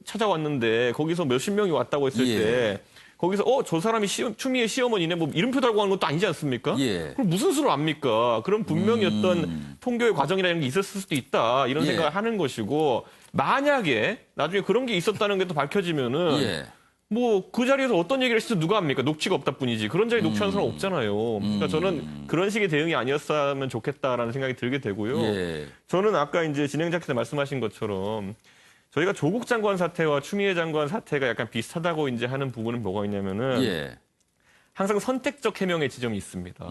찾아왔는데 거기서 몇십 명이 왔다고 했을 예. 때 거기서 저 사람이 추미애 시어머니네 뭐 이름표 달고 하는 것도 아니지 않습니까? 예. 그럼 무슨 수로 압니까? 그럼 분명히 어떤 통교의 과정이라는 게 있었을 수도 있다 이런 예. 생각을 하는 것이고 만약에 나중에 그런 게 있었다는 게 또 밝혀지면은 예. 뭐 그 자리에서 어떤 얘기를 했을 때 누가 합니까? 녹취가 없다 뿐이지. 그런 자리에 녹취하는 사람 없잖아요. 그러니까 저는 그런 식의 대응이 아니었으면 좋겠다라는 생각이 들게 되고요. 예. 저는 아까 이제 진행자께서 말씀하신 것처럼 저희가 조국 장관 사태와 추미애 장관 사태가 약간 비슷하다고 이제 하는 부분은 뭐가 있냐면은 예. 항상 선택적 해명의 지점이 있습니다.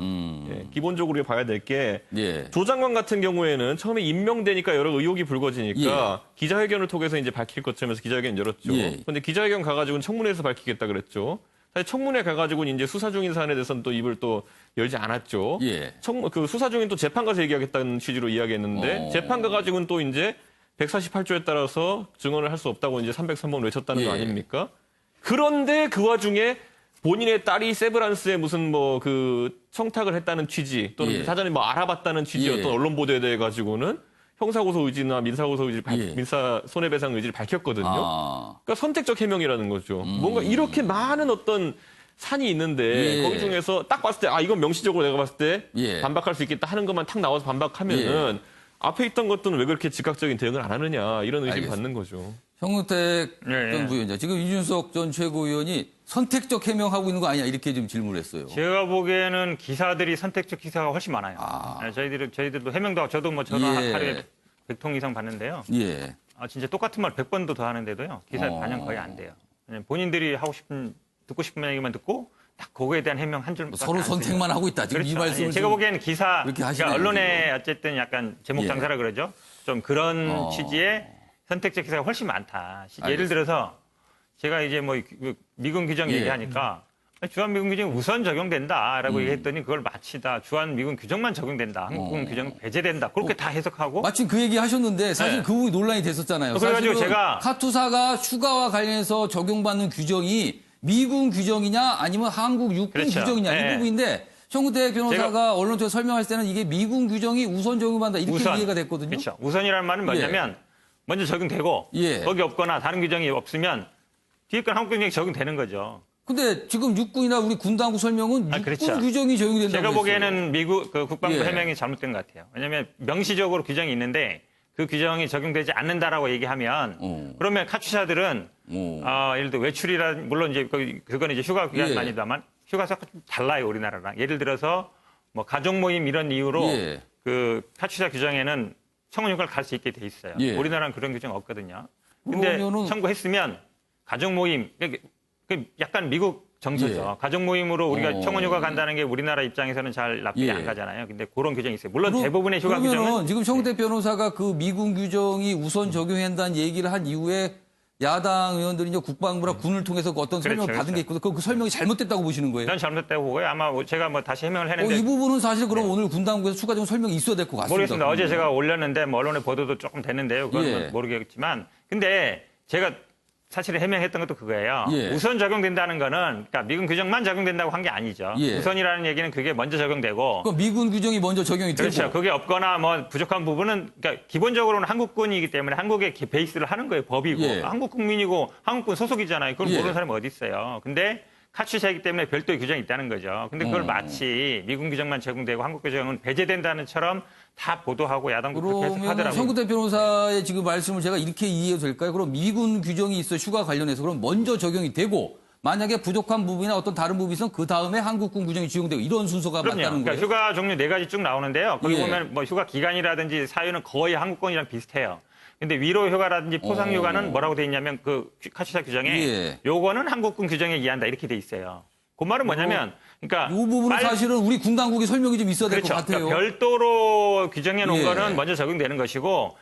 예, 기본적으로 봐야 될 게 예. 조 장관 같은 경우에는 처음에 임명되니까 여러 의혹이 불거지니까 기자회견을 통해서 이제 밝힐 것처럼 해서 기자회견 열었죠. 예. 근데 기자회견 가가지고는 청문회에서 밝히겠다 그랬죠. 사실 청문회 가가지고는 이제 수사 중인 사안에 대해서는 또 입을 또 열지 않았죠. 예. 그 수사 중인 또 재판 가서 얘기하겠다는 취지로 이야기했는데 재판 가가지고는 또 이제 148조에 따라서 증언을 할 수 없다고 이제 303번 외쳤다는 거 예. 아닙니까? 그런데 그 와중에 본인의 딸이 세브란스에 무슨 뭐 그 청탁을 했다는 취지 또는 예. 사전에 뭐 알아봤다는 취지의 예. 어떤 언론 보도에 대해 가지고는 형사고소 의지나 민사고소 의지를 예. 민사 손해배상 의지를 밝혔거든요. 아. 그러니까 선택적 해명이라는 거죠. 뭔가 이렇게 많은 어떤 산이 있는데 예. 거기 중에서 딱 봤을 때 이건 명시적으로 내가 봤을 때 예. 반박할 수 있겠다 하는 것만 탁 나와서 반박하면은 앞에 있던 것들은 왜 그렇게 즉각적인 대응을 안 하느냐 이런 의심 알겠습니다. 받는 거죠. 형우택 예. 전 부위원장 지금 이준석 전 최고위원이 선택적 해명하고 있는 거 아니냐 이렇게 좀 질문을 했어요. 제가 보기에는 기사들이 선택적 기사가 훨씬 많아요. 네, 저희들도 해명도 하고 저도 뭐 전화 예. 하루에 100통 이상 받는데요. 예. 진짜 똑같은 말 100번도 더 하는데도요. 기사에 반영 거의 안 돼요. 왜냐면 본인들이 듣고 싶은 얘기만 듣고 딱 그거에 대한 해명 한 줄만 서로 선택만 하고 있다. 지금 이 그렇죠. 말씀을 제가 좀 보기에는 기사, 그렇게 하시네요, 그러니까 언론에 어쨌든 약간 제목 예. 장사라 그러죠. 좀 그런 취지의 선택적 기사가 훨씬 많다. 예를 들어서 제가 이제 뭐 미군 규정 예. 얘기하니까 주한미군 규정이 우선 적용된다라고 얘기했더니 그걸 마치다 주한미군 규정만 적용된다. 한국군 규정 배제된다. 그렇게 다 해석하고. 마침 그 얘기 하셨는데 사실 네. 그 부분이 논란이 됐었잖아요. 그래가지고 사실은 제가 카투사가 휴가와 관련해서 적용받는 규정이 미군 규정이냐 아니면 한국 육군 그렇죠. 규정이냐 이 네. 부분인데 송구태 변호사가 언론 쪽에 설명할 때는 이게 미군 규정이 우선 적용받는다 이렇게 우선. 이해가 됐거든요. 그렇죠. 우선이라는 말은 뭐냐면 먼저 적용되고 예. 거기 없거나 다른 규정이 없으면 뒤에 건 한국 규정이 적용되는 거죠. 근데 지금 육군이나 우리 군 당국 설명은 육군 그렇죠. 규정이 적용된다고 제가 했어요. 보기에는 미국 그 국방부 예. 해명이 잘못된 것 같아요. 왜냐하면 명시적으로 규정이 있는데 그 규정이 적용되지 않는다라고 얘기하면 그러면 카투사들은 예를 들어 외출이라 물론 이제 그건 이제 휴가 기간만이다만 휴가서가 좀 달라요 우리나라랑. 예를 들어서 뭐 가족 모임 이런 이유로 예. 그 카투사 규정에는 청원 휴가를 갈 수 있게 돼 있어요. 예. 우리나라는 그런 규정 없거든요. 근데 그러면은- 청구했으면 가족 모임 그 약간 미국 정서죠. 예. 가족 모임으로 우리가 청원 휴가 간다는 게 우리나라 입장에서는 잘 납득이 예. 안 가잖아요. 근데 그런 규정이 있어요. 물론 그럼- 대부분의 휴가 그러면은 규정은 지금 송구태 변호사가 그 미군 규정이 우선 적용한다는 얘기를 한 이후에 야당 의원들이 이제 국방부나 군을 통해서 그 어떤 설명을 그렇죠, 받은 게 있거든요. 그 설명이 잘못됐다고 보시는 거예요? 난 잘못됐다고 보고요. 아마 제가 뭐 다시 해명을 했는데 이 부분은 사실 그럼 오늘 군 당국에서 추가적인 설명이 있어야 될 것 같습니다. 모르겠습니다. 어제 제가 올렸는데 뭐 언론에 보도도 조금 됐는데요. 그건 예. 뭐 모르겠지만 근데 제가 사실 해명했던 것도 그거예요. 예. 우선 적용된다는 거는 그러니까 미군 규정만 적용된다고 한 게 아니죠. 예. 우선이라는 얘기는 그게 먼저 적용되고 그럼 미군 규정이 먼저 적용이 되고 그렇죠. 그게 없거나 뭐 부족한 부분은 그러니까 기본적으로는 한국군이기 때문에 한국의 베이스를 하는 거예요. 법이고 예. 한국 국민이고 한국군 소속이잖아요. 그걸 예. 모르는 사람이 어디 있어요. 근데 카투사이기 때문에 별도의 규정이 있다는 거죠. 근데 그걸 마치 미군 규정만 적용되고 한국 규정은 배제된다는처럼 다 보도하고 야당도 그렇게 그러면 해석하더라고요. 송구태 변호사의 지금 말씀을 제가 이렇게 이해해도 될까요? 그럼 미군 규정이 있어 휴가 관련해서 그럼 먼저 적용이 되고 만약에 부족한 부분이나 어떤 다른 부분이 있으면 그 다음에 한국군 규정이 적용되고 이런 순서가 그럼요. 맞다는 그러니까 거예요? 휴가 종류 4가지 쭉 나오는데요. 거기 예. 보면 뭐 휴가 기간이라든지 사유는 거의 한국군이랑 비슷해요. 근데 위로 휴가라든지 포상 휴가는 뭐라고 돼 있냐면 그 카투사 규정에 예. 요거는 한국군 규정에 의한다 이렇게 돼 있어요. 그 말은 뭐냐면 그러니까 이 부분은 사실은 우리 군 당국의 설명이 좀 있어야 될 것 그렇죠. 같아요. 그러니까 별도로 규정해 놓은 예. 거는 먼저 적용되는 것이고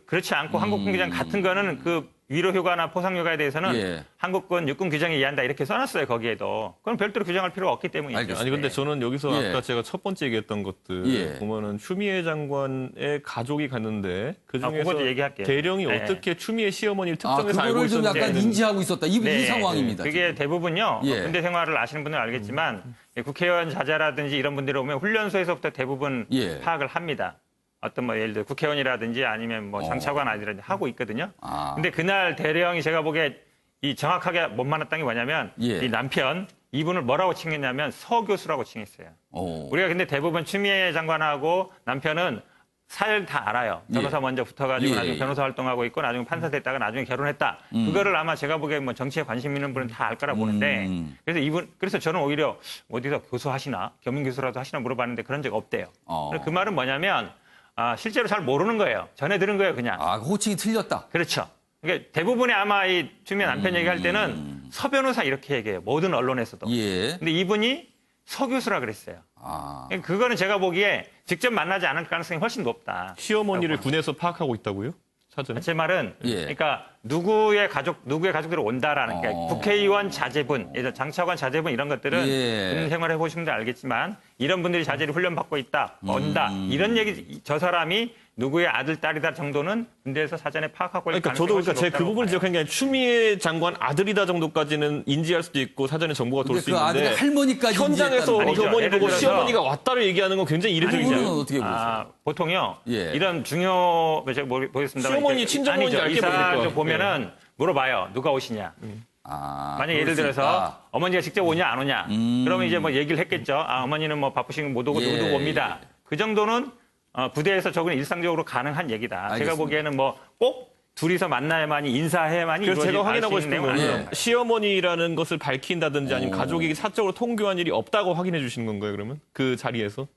그렇지 않고 한국군 규정 같은 거는 그 위로 휴가나 포상 휴가에 대해서는 예. 한국군 육군 규정에 의한다 이렇게 써놨어요 거기에도. 그럼 별도로 규정할 필요가 없기 때문이죠. 알겠습니다. 아니 근데 네. 저는 여기서 예. 아까 제가 첫 번째 얘기했던 것들 예. 보면은 추미애 장관의 가족이 갔는데 그 중에서 그것도 얘기할게요. 대령이 네. 어떻게 추미애 시어머니를 특정해서 알고 그거를 좀 약간 있었는지 인지하고 있었다. 이 네, 상황입니다. 그게 대부분요. 예. 군대 생활을 아시는 분들은 알겠지만 국회의원 자제라든지 이런 분들이 오면 훈련소에서부터 대부분 예. 파악을 합니다. 어떤 뭐 예를 들어 국회의원이라든지 아니면 뭐 장차관 아니라든지 하고 있거든요. 근데 그날 대령이 제가 보기에 이 정확하게 못 만났던 게 뭐냐면 예. 이 남편 이분을 뭐라고 칭했냐면 서교수라고 칭했어요. 우리가 근데 대부분 추미애 장관하고 남편은 사연 다 알아요. 변호사 먼저 붙어가지고 예. 나중에 변호사 활동하고 있고 나중에 판사 됐다가 나중에 결혼했다. 그거를 아마 제가 보기에 뭐 정치에 관심 있는 분은 다 알 거라 보는데 그래서 저는 오히려 어디서 교수하시나 겸임 교수라도 하시나 물어봤는데 그런 적 없대요. 그 말은 뭐냐면 실제로 잘 모르는 거예요. 전해 들은 거예요, 그냥. 호칭이 틀렸다. 그렇죠. 그러니까 대부분의 아마 이 추미애 남편 얘기할 때는 서 변호사 이렇게 얘기해요. 모든 언론에서도. 예. 근데 이분이 서 교수라 그랬어요. 그러니까 그거는 제가 보기에 직접 만나지 않을 가능성이 훨씬 높다. 시어머니를 군에서 파악하고 있다고요? 사전에? 제 말은 예. 그러니까 누구의 가족들이 온다라는 그러니까 국회의원 자제분, 예를 들어 장차관 자제분 이런 것들은 예. 군 생활해 보신 분들 알겠지만 이런 분들이 자제를 훈련받고 있다, 온다 이런 얘기 저 사람이 누구의 아들 딸이다 정도는 군대에서 사전에 파악하고 있을 그러니까 가능성이 저도 훨씬 제 그 높다고 부분을 봐요. 지적한 게 아니라 추미애 장관 아들이다 정도까지는 인지할 수도 있고 사전에 정보가 돌 근데 수 그 아들의 있는데 할머니까지 현장에서 인지했다는 거죠. 어머니 예를 보고 들어서- 시어머니가 왔다를 얘기하는 건 굉장히 그거는 이례적이죠. 어떻게 보세요? 보통요. 예. 이런 중요 제가 보겠습니다. 시어머니, 친정어머니인지 알게 이사 보니까. 보면은 물어봐요. 누가 오시냐. 만약 예를 들어서 어머니가 직접 오냐 안 오냐. 그러면 이제 뭐 얘기를 했겠죠. 어머니는 뭐 바쁘신 못 오고 예. 누구 옵니다. 그 정도는 부대에서 적은 일상적으로 가능한 얘기다. 제가 알겠습니다. 보기에는 뭐 꼭 둘이서 만나야만이 인사해야만이 그래서 제가 확인하고 알수 있는 싶은 내용은 건 아니에요. 시어머니라는 것을 밝힌다든지 아니면 가족이 사적으로 통교한 일이 없다고 확인해 주시는 건가요, 그러면? 그 자리에서?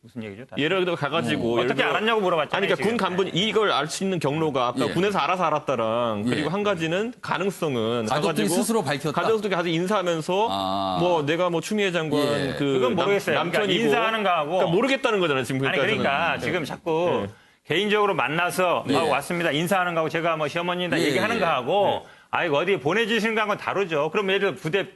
무슨 얘기죠? 다시? 예를 들어 가가지고. 예를 어떻게 들어- 알았냐고 물어봤잖아요. 아니, 그러니까 군 지금. 간부는 이걸 알 수 있는 경로가 아까 예. 군에서 알아서 알았다랑 예. 그리고 한 가지는 가능성은 가족들이 가가지고 스스로 밝혔다? 가족들이 가서 인사하면서 뭐 내가 뭐 추미애 장관 예. 그건 모르겠어요. 그러니까 남편이고 인사하는 거하고 그러니까 모르겠다는 거잖아요, 지금 아니 그러니까 그러니까 저는. 지금 자꾸 개인적으로 만나서 왔습니다. 인사하는 거하고 제가 뭐 시어머니다 예, 얘기하는 예. 거하고 아이고 어디에 보내주시는 거하고는 다르죠. 그럼 예를 들어 부대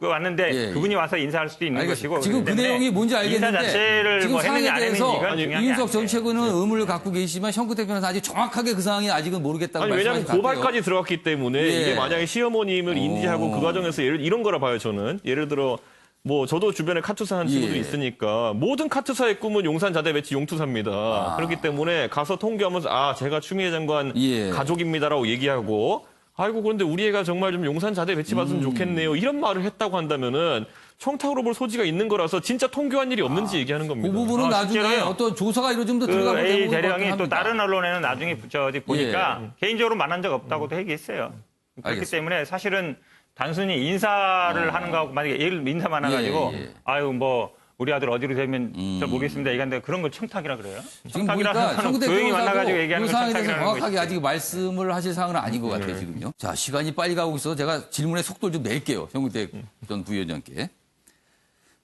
왔는데 예, 예. 그분이 와서 인사할 수도 있는 알겠습니다. 것이고. 지금 그 그렇기 때문에 내용이 뭔지 알겠는데 인사 자체를 지금 뭐 상황에 했느냐 안 대해서 했는지가 중요한 게 이윤석 전 아니에요. 최고는 의문을 갖고 계시지만 현근택 변호사 아직 정확하게 그 상황이 아직은 모르겠다고 아니, 왜냐하면 말씀하신 것 같아요. 고발까지 들어갔기 때문에 예. 이게 만약에 시어머님을 인지하고 그 과정에서 이런 거라 봐요, 저는. 예를 들어 뭐 저도 주변에 카투사 한 친구도 예. 있으니까 모든 카투사의 꿈은 용산 자대 배치 용투사입니다. 그렇기 때문에 가서 통계하면서 제가 추미애 장관 예. 가족입니다라고 얘기하고 아이고 그런데 우리 애가 정말 좀 용산 자대 배치 받으면 좋겠네요. 이런 말을 했다고 한다면은 청탁으로 볼 소지가 있는 거라서 진짜 통교한 일이 없는지 얘기하는 겁니다. 그 부분은 나중에 실제로요. 어떤 조사가 이루어지면 더 들어가 그 볼 A 대목일 것 같긴 대령이 또 합니다. 다른 언론에는 나중에 어디 보니까 개인적으로 만난 적 없다고도 얘기했어요. 그렇기 알겠습니다. 때문에 사실은 단순히 인사를 하는 거하고 만약에 예를 인사 많아가지고 예. 아유 뭐 우리 아들 어디로 되면 잘 모르겠습니다. 얘기하는데 그런 걸 청탁이라 그래요. 지금 청탁이라 보니까 하면 현근택 조용히 변호사도 만나가지고 얘기하는 이 걸 상황에 대해서 청탁이라는 정확하게 거지. 아직 말씀을 하실 사항은 아닌 것 같아요, 지금요. 자, 시간이 빨리 가고 있어서 제가 질문의 속도를 좀 낼게요. 현근택 전 부위원장께.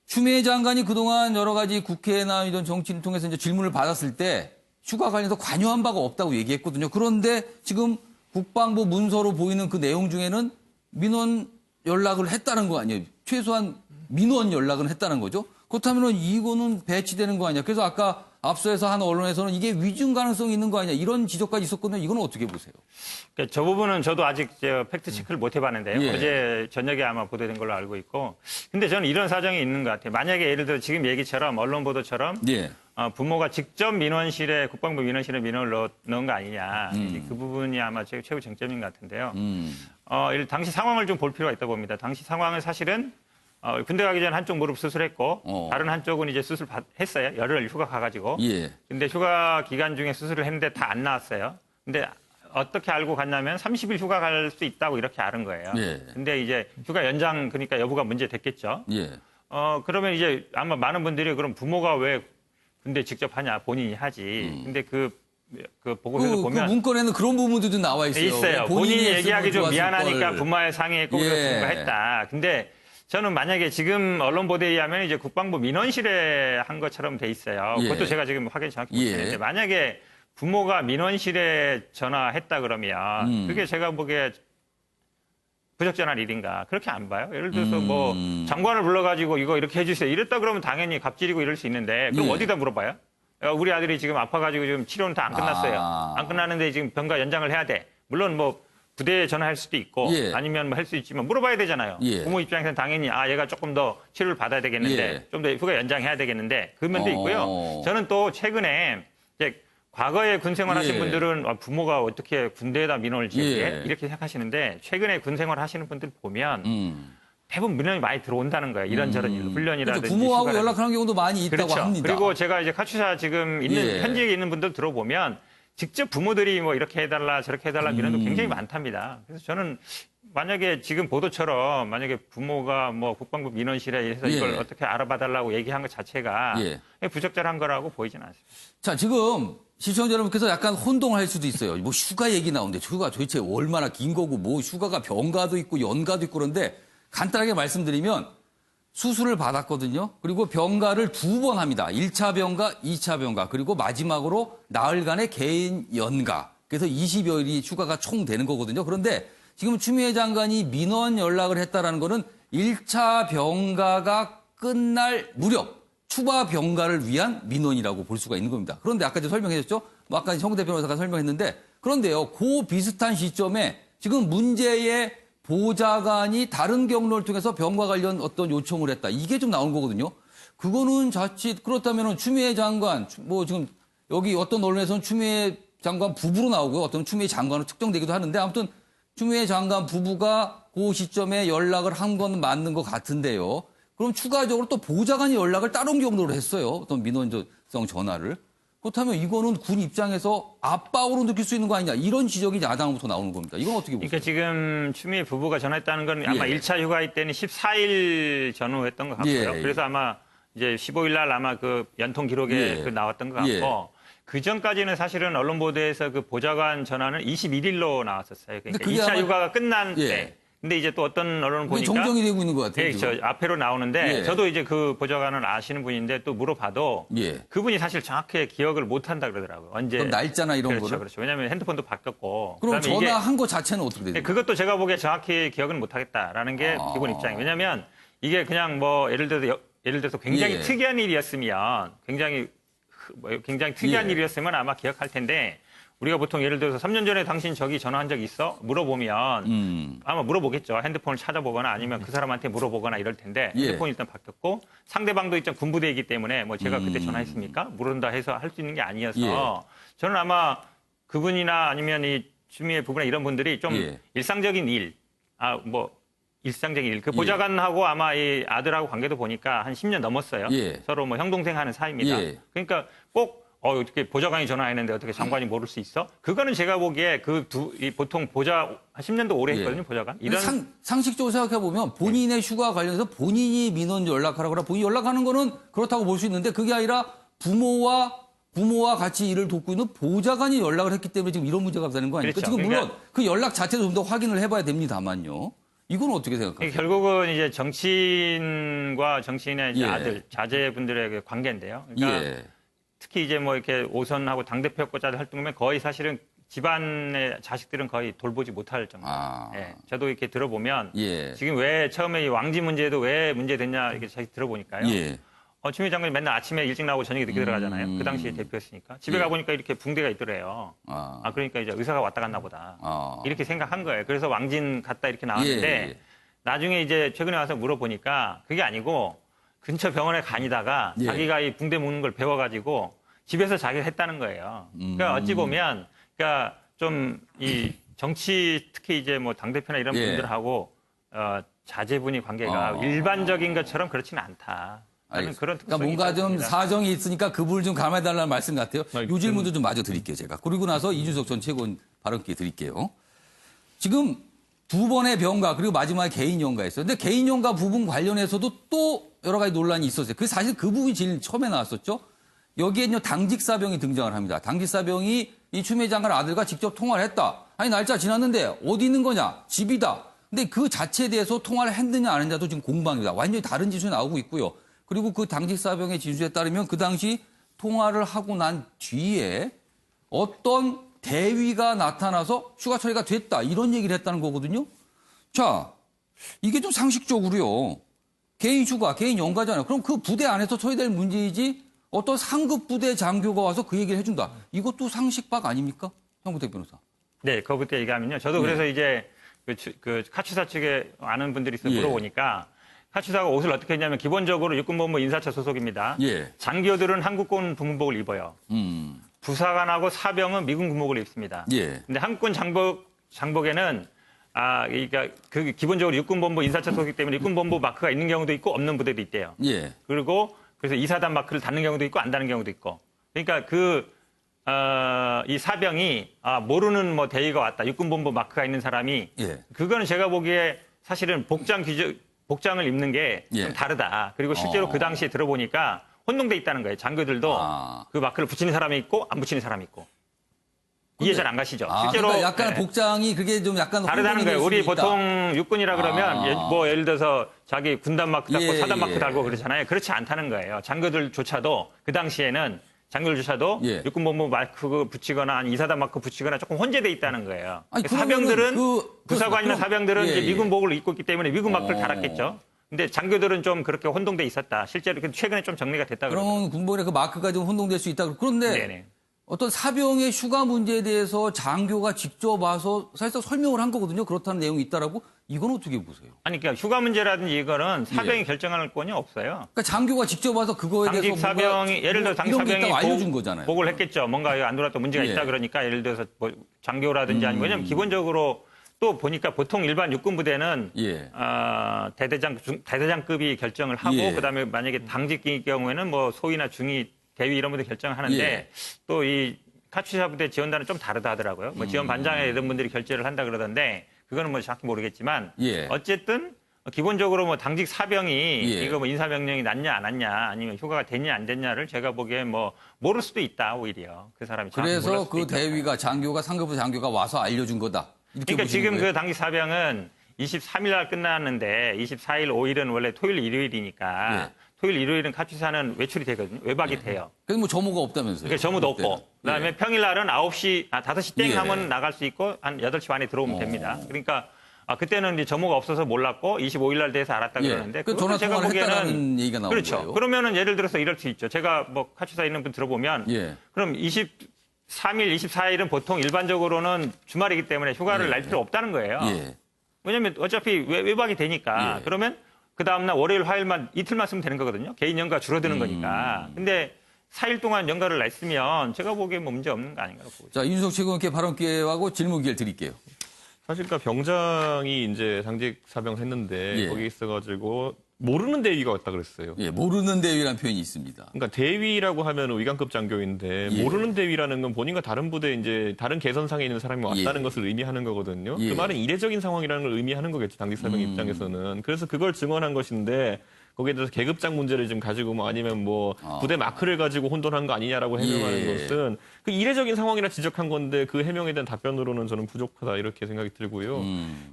추미애 장관이 그동안 여러 가지 국회나 이런 정치를 통해서 이제 질문을 받았을 때 휴가 관련해서 관여한 바가 없다고 얘기했거든요. 그런데 지금 국방부 문서로 보이는 그 내용 중에는 민원 연락을 했다는 거 아니에요? 최소한 민원 연락은 했다는 거죠. 그렇다면 이거는 배치되는 거 아니야? 그래서 아까 앞서에서 한 언론에서는 이게 위증 가능성이 있는 거 아니야? 이런 지적까지 있었거든요. 이건 어떻게 보세요? 그러니까 저 부분은 저도 아직 팩트 체크를 못 해봤는데요. 예. 어제 저녁에 아마 보도된 걸로 알고 있고. 근데 저는 이런 사정이 있는 것 같아요. 만약에 예를 들어 지금 얘기처럼 언론 보도처럼 예. 부모가 직접 민원실에 국방부 민원실에 민원을 넣은 거 아니냐. 이제 그 부분이 아마 최고 쟁점인 것 같은데요. 당시 상황을 좀 볼 필요가 있다 봅니다. 당시 상황은 사실은 군대 가기 전에 한쪽 무릎 수술했고 다른 한쪽은 이제 수술 했어요. 열흘 휴가 가가지고. 예. 근데 휴가 기간 중에 수술을 했는데 다 안 나왔어요. 근데 어떻게 알고 갔냐면 30일 휴가 갈 수 있다고 이렇게 알은 거예요. 예. 근데 이제 휴가 연장 그러니까 여부가 문제 됐겠죠. 예. 그러면 이제 아마 많은 분들이 그럼 부모가 왜 군대 직접 하냐 본인이 하지. 근데 그 보고서를 그 보면 문건에는 그런 부분도 좀 나와 있어요. 있어요. 본인이 얘기하기 좀 했으면 미안하니까 좋았을 걸. 부모에 상의했고 예. 그래서 했다. 근데 저는 만약에 지금 언론 보도에 의하면 이제 국방부 민원실에 한 것처럼 돼 있어요. 예. 그것도 제가 지금 확인 정확히 예. 못했는데 만약에 부모가 민원실에 전화했다 그러면 그게 제가 보기에 부적절한 일인가 그렇게 안 봐요. 예를 들어서 뭐 장관을 불러가지고 이거 이렇게 해주세요. 이랬다 그러면 당연히 갑질이고 이럴 수 있는데 그럼 예. 어디다 물어봐요? 우리 아들이 지금 아파가지고 지금 치료는 다 안 끝났어요. 안 끝났는데 지금 병가 연장을 해야 돼. 물론 뭐 부대에 전화할 수도 있고 예. 아니면 뭐 할 수 있지만 물어봐야 되잖아요. 예. 부모 입장에서는 당연히 얘가 조금 더 치료를 받아야 되겠는데 예. 좀 더 휴가 연장해야 되겠는데 그 면도 있고요. 저는 또 최근에 이제 과거에 군 생활하신 예. 분들은 부모가 어떻게 군대에다 민원을 제기해 예. 이렇게 생각하시는데 최근에 군 생활 하시는 분들 보면 대부분 민원이 많이 들어온다는 거예요. 이런저런 일, 훈련이라든지 그렇죠. 부모하고 휴가라든지. 연락하는 경우도 많이 있다고 그렇죠. 합니다. 그리고 제가 이제 카투사 지금 있는 예. 현지에 있는 분들 들어보면 직접 부모들이 뭐 이렇게 해달라 저렇게 해달라 민원도 굉장히 많답니다. 그래서 저는 만약에 지금 보도처럼 만약에 부모가 뭐 국방부 민원실에 해서 이걸 예. 어떻게 알아봐달라고 얘기한 것 자체가 예. 부적절한 거라고 보이지는 않습니다. 자, 지금 시청자 여러분께서 약간 혼동할 수도 있어요. 뭐 휴가 얘기 나오는데 휴가 도대체 얼마나 긴 거고 뭐 휴가가 병가도 있고 연가도 있고 그런데 간단하게 말씀드리면 수술을 받았거든요. 그리고 병가를 2번 합니다. 1차 병가, 2차 병가, 그리고 마지막으로 나흘간의 개인 연가. 그래서 20여일이 휴가가 총 되는 거거든요. 그런데 지금 추미애 장관이 민원 연락을 했다라는 거는 1차 병가가 끝날 무렵 추가 병가를 위한 민원이라고 볼 수가 있는 겁니다. 그런데 아까 설명해줬죠? 뭐 아까 현근택 변호사가 설명했는데 그런데요. 그 비슷한 시점에 지금 문제의 보좌관이 다른 경로를 통해서 병과 관련 어떤 요청을 했다. 이게 좀 나온 거거든요. 그거는 자칫 그렇다면 추미애 장관, 뭐 지금 여기 어떤 언론에서는 추미애 장관 부부로 나오고요. 어떤 추미애 장관으로 특정되기도 하는데 아무튼 추미애 장관 부부가 그 시점에 연락을 한 건 맞는 것 같은데요. 그럼 추가적으로 또 보좌관이 연락을 다른 경로로 했어요. 어떤 민원성 전화를. 그렇다면 이거는 군 입장에서 압박으로 느낄 수 있는 거 아니냐. 이런 지적이 야당으로부터 나오는 겁니다. 이건 어떻게 보세요? 그러니까 지금 추미애 부부가 전화했다는 건 아마 예. 1차 휴가일 때는 14일 전후했던 것 같고요. 예. 그래서 아마 이제 15일 날 아마 그 연통 기록에 예. 그 나왔던 것 같고 예. 그 전까지는 사실은 언론 보도에서 그 보좌관 전화는 21일로 나왔었어요. 그러니까 그게 2차 아마- 휴가가 끝난 예. 때. 근데 이제 또 어떤 언론은 그게 보니까 정정이 되고 있는 것 같아요. 예, 지금. 저 앞에로 나오는데 예. 저도 이제 그 보좌관을 아시는 분인데 또 물어봐도 예. 그분이 사실 정확하게 기억을 못 한다 그러더라고요. 언제 그럼 날짜나 이런 그렇죠, 거를? 그렇죠. 왜냐하면 핸드폰도 바뀌었고 그럼 그다음에 이게 전화한 거 자체는 어떻게 되죠? 그것도 제가 보기에 정확히 기억은 못하겠다라는 게 아. 기본 입장이에요. 왜냐하면 이게 그냥 뭐 예를 들어서 굉장히 예. 특이한 일이었으면 굉장히 특이한 예. 일이었으면 아마 기억할 텐데 우리가 보통 예를 들어서 3년 전에 당신 저기 전화한 적 있어? 물어보면 아마 물어보겠죠. 핸드폰을 찾아보거나 아니면 그 사람한테 물어보거나 이럴 텐데 예. 핸드폰이 일단 바뀌었고 상대방도 일단 군부대이기 때문에 뭐 제가 그때 전화했습니까? 물은다 해서 할 수 있는 게 아니어서 예. 저는 아마 그분이나 아니면 이 추미애 부부나 이런 분들이 좀 예. 일상적인 일, 일상적인 일. 그 보좌관하고 아마 이 아들하고 관계도 보니까 한 10년 넘었어요. 예. 서로 뭐 형 동생 하는 사이입니다. 예. 그러니까 꼭 어떻게 보좌관이 전화했는데 어떻게 장관이 모를 수 있어? 그거는 제가 보기에 보통 한 10년도 오래 했거든요, 보좌관. 이런 상식적으로 생각해 보면 본인의 휴가 관련해서 본인이 민원 연락하라고 하라 본인이 연락하는 거는 그렇다고 볼 수 있는데 그게 아니라 부모와 같이 일을 돕고 있는 보좌관이 연락을 했기 때문에 지금 이런 문제가 되는 거 아닙니까? 그렇죠. 지금 물론 그러니까 그 연락 자체도 좀 더 확인을 해봐야 됩니다만요. 이건 어떻게 생각하세요? 결국은 이제 정치인과 정치인의 이제 예. 아들, 자제분들의 그 관계인데요. 그러니까 예. 특히 이제 뭐 이렇게 오선하고 당대표 꽂아 활동하면 거의 사실은 집안의 자식들은 거의 돌보지 못할 정도. 예. 저도 이렇게 들어보면 예. 지금 왜 처음에 이 왕지 문제도 왜 문제됐냐 이렇게 자식 들어보니까요. 예. 추미애 장관이 맨날 아침에 일찍 나오고 저녁에 늦게 들어가잖아요. 그 당시에 대표였으니까. 집에 예. 가보니까 이렇게 붕대가 있더래요. 그러니까 이제 의사가 왔다 갔나 보다. 이렇게 생각한 거예요. 그래서 왕진 갔다 이렇게 나왔는데 예. 나중에 이제 최근에 와서 물어보니까 그게 아니고 근처 병원에 다니다가 예. 자기가 이 붕대 묶는 걸 배워가지고 집에서 자기가 했다는 거예요. 그러니까 어찌 보면 그러니까 좀 이 정치 특히 이제 뭐 당대표나 이런 예. 분들하고 자제분이 관계가 일반적인 것처럼 그렇지는 않다. 저는 그런 그러니까 뭔가 좀 사정이 있으니까 그 부분을 좀 감해달라는 말씀 같아요. 이 질문도 좀 마저 드릴게요, 제가. 그리고 나서 이준석 전 최고위원 발언 기회 드릴게요. 지금 2번의 병가 그리고 마지막에 개인 연가 있어요. 근데 개인 연가 부분 관련해서도 또 여러 가지 논란이 있었어요. 사실 그 부분이 제일 처음에 나왔었죠. 여기에는요, 당직사병이 등장을 합니다. 당직사병이 이 추미애 장관 아들과 직접 통화를 했다. 아니, 날짜 지났는데 어디 있는 거냐? 집이다. 근데 그 자체에 대해서 통화를 했느냐 안 했느냐도 지금 공방입니다. 완전히 다른 지수이 나오고 있고요. 그리고 그 당직사병의 진술에 따르면 그 당시 통화를 하고 난 뒤에 어떤 대위가 나타나서 휴가 처리가 됐다. 이런 얘기를 했다는 거거든요. 자, 이게 좀 상식적으로요. 개인 휴가, 개인 연가잖아요. 그럼 그 부대 안에서 처리될 문제이지 어떤 상급 부대 장교가 와서 그 얘기를 해준다. 이것도 상식박 아닙니까? 형부택 변호사. 네, 그거부터 얘기하면요. 저도 그래서 이제 그 카츠사 측에 아는 분들이 있어 물어보니까 카츠사가 옷을 어떻게 했냐면 기본적으로 육군본부 인사처 소속입니다. 예. 장교들은 한국군 군복을 입어요. 부사관하고 사병은 미군 군복을 입습니다. 예. 근데 한국군 장복에는 그러니까 그 기본적으로 육군본부 인사처 소속이기 때문에 육군본부 마크가 있는 경우도 있고 없는 부대도 있대요. 예. 그리고 그래서 이사단 마크를 달는 경우도 있고 안 달는 경우도 있고. 그러니까 이 사병이 모르는 뭐 대위가 왔다. 육군본부 마크가 있는 사람이 예. 그거는 제가 보기에 사실은 복장을 입는 게 좀 다르다. 그리고 실제로 그 당시에 들어보니까 혼동돼 있다는 거예요. 장교들도 그 마크를 붙이는 사람이 있고 안 붙이는 사람이 있고. 이해 잘 안 가시죠? 실제로 그러니까 약간 복장이 그게 좀 약간 다르다는 거예요. 우리 보통 육군이라 그러면 예를 들어서 자기 군단 마크 달고 사단 마크 달고 그러잖아요. 그렇지 않다는 거예요. 장교들조차도 그 당시에는 장교들조차도 육군본부 마크 붙이거나 아니 이사단 마크 붙이거나 조금 혼재돼 있다는 거예요. 아니, 사병들은 부사관이나 사병들은 이제 미군복을 입고 있기 때문에 미군 마크를 달았겠죠. 근데 장교들은 좀 그렇게 혼동돼 있었다. 실제로 최근에 좀 정리가 됐다. 그러면 군복의 그 마크가 좀 혼동될 수 있다. 그런데 네네. 어떤 사병의 휴가 문제에 대해서 장교가 직접 와서 사실상 설명을 한 거거든요. 그렇다는 내용이 있다라고. 이건 어떻게 보세요? 아니, 그러니까 휴가 문제라든지 이거는 사병이 결정할 권이 없어요. 그러니까 장교가 직접 와서 그거에 대해서 당직 사병이 예를 들어 당직 사병이 알려준 거잖아요. 보고를 했겠죠. 뭔가 안 들어왔던 문제가 있다 그러니까 예를 들어서 뭐 장교라든지 아니면 왜냐면 기본적으로 또 보니까 보통 일반 육군 부대는 대대장급이 결정을 하고 그다음에 만약에 당직일 경우에는 뭐 소위나 중위 대위 이런 분들 결정을 하는데 또 이 카츠사 부대 지원단은 좀 다르다 하더라고요. 뭐 지원 반장에 이런 분들이 결재를 한다 그러던데 그거는 뭐 정확히 모르겠지만 어쨌든 기본적으로 뭐 당직 사병이 이거 뭐 인사명령이 났냐 안 났냐 아니면 휴가가 됐냐 안 됐냐를 제가 보기엔 뭐 모를 수도 있다 오히려 그 사람이. 그래서 그 대위가 장교가 상급부 장교가 와서 알려준 거다. 그러니까 지금 거예요? 그 당직 사병은 23일 날 끝났는데 24일 5일은 원래 토요일 일요일이니까 토요일 일요일은 카츠사는 외출이 되거든요. 외박이 돼요. 그래서 뭐 점호가 없다면서요? 그러니까 점호도 없고. 그다음에 평일 날은 5시 5시 땡 하면 나갈 수 있고 한 8시 반에 들어오면 됩니다. 그러니까 그때는 이제 점호가 없어서 몰랐고 25일 날 돼서 알았다 예. 그러는데 그 전화 제가 통화를 보기에는 했다라는 얘기가 나오는 그렇죠. 거예요. 그러면은 예를 들어서 이럴 수 있죠. 제가 뭐 카츠사 있는 분 들어보면 예. 그럼 23일, 24일은 보통 일반적으로는 주말이기 때문에 휴가를 예. 낼 필요 없다는 거예요. 예. 왜냐하면 어차피 외박이 되니까 예. 그러면 그 다음날 월요일, 화요일만 이틀만 쓰면 되는 거거든요. 개인 연가 줄어드는 거니까. 근데 4일 동안 연가를 냈으면 제가 보기엔 뭐 문제 없는 거 아닌가라고 보고 자, 윤석 최고위원께 발언 기회하고 질문 기회를 드릴게요. 사실 그러니까 병장이 이제 당직 사병을 했는데 예. 거기 있어가지고 모르는 대위가 왔다 그랬어요. 예, 모르는 대위라는 표현이 있습니다. 그러니까 대위라고 하면 위관급 장교인데 예. 모르는 대위라는 건 본인과 다른 부대 이제 다른 개선상에 있는 사람이 왔다는 예. 것을 의미하는 거거든요. 예. 그 말은 이례적인 상황이라는 걸 의미하는 거겠죠. 당직 사병 입장에서는. 그래서 그걸 증언한 것인데 거기에 대해서 계급장 문제를 좀 가지고 뭐 아니면 뭐 부대 마크를 가지고 혼돈한 거 아니냐라고 해명하는 예. 것은 그 이례적인 상황이라 지적한 건데 그 해명에 대한 답변으로는 저는 부족하다 이렇게 생각이 들고요.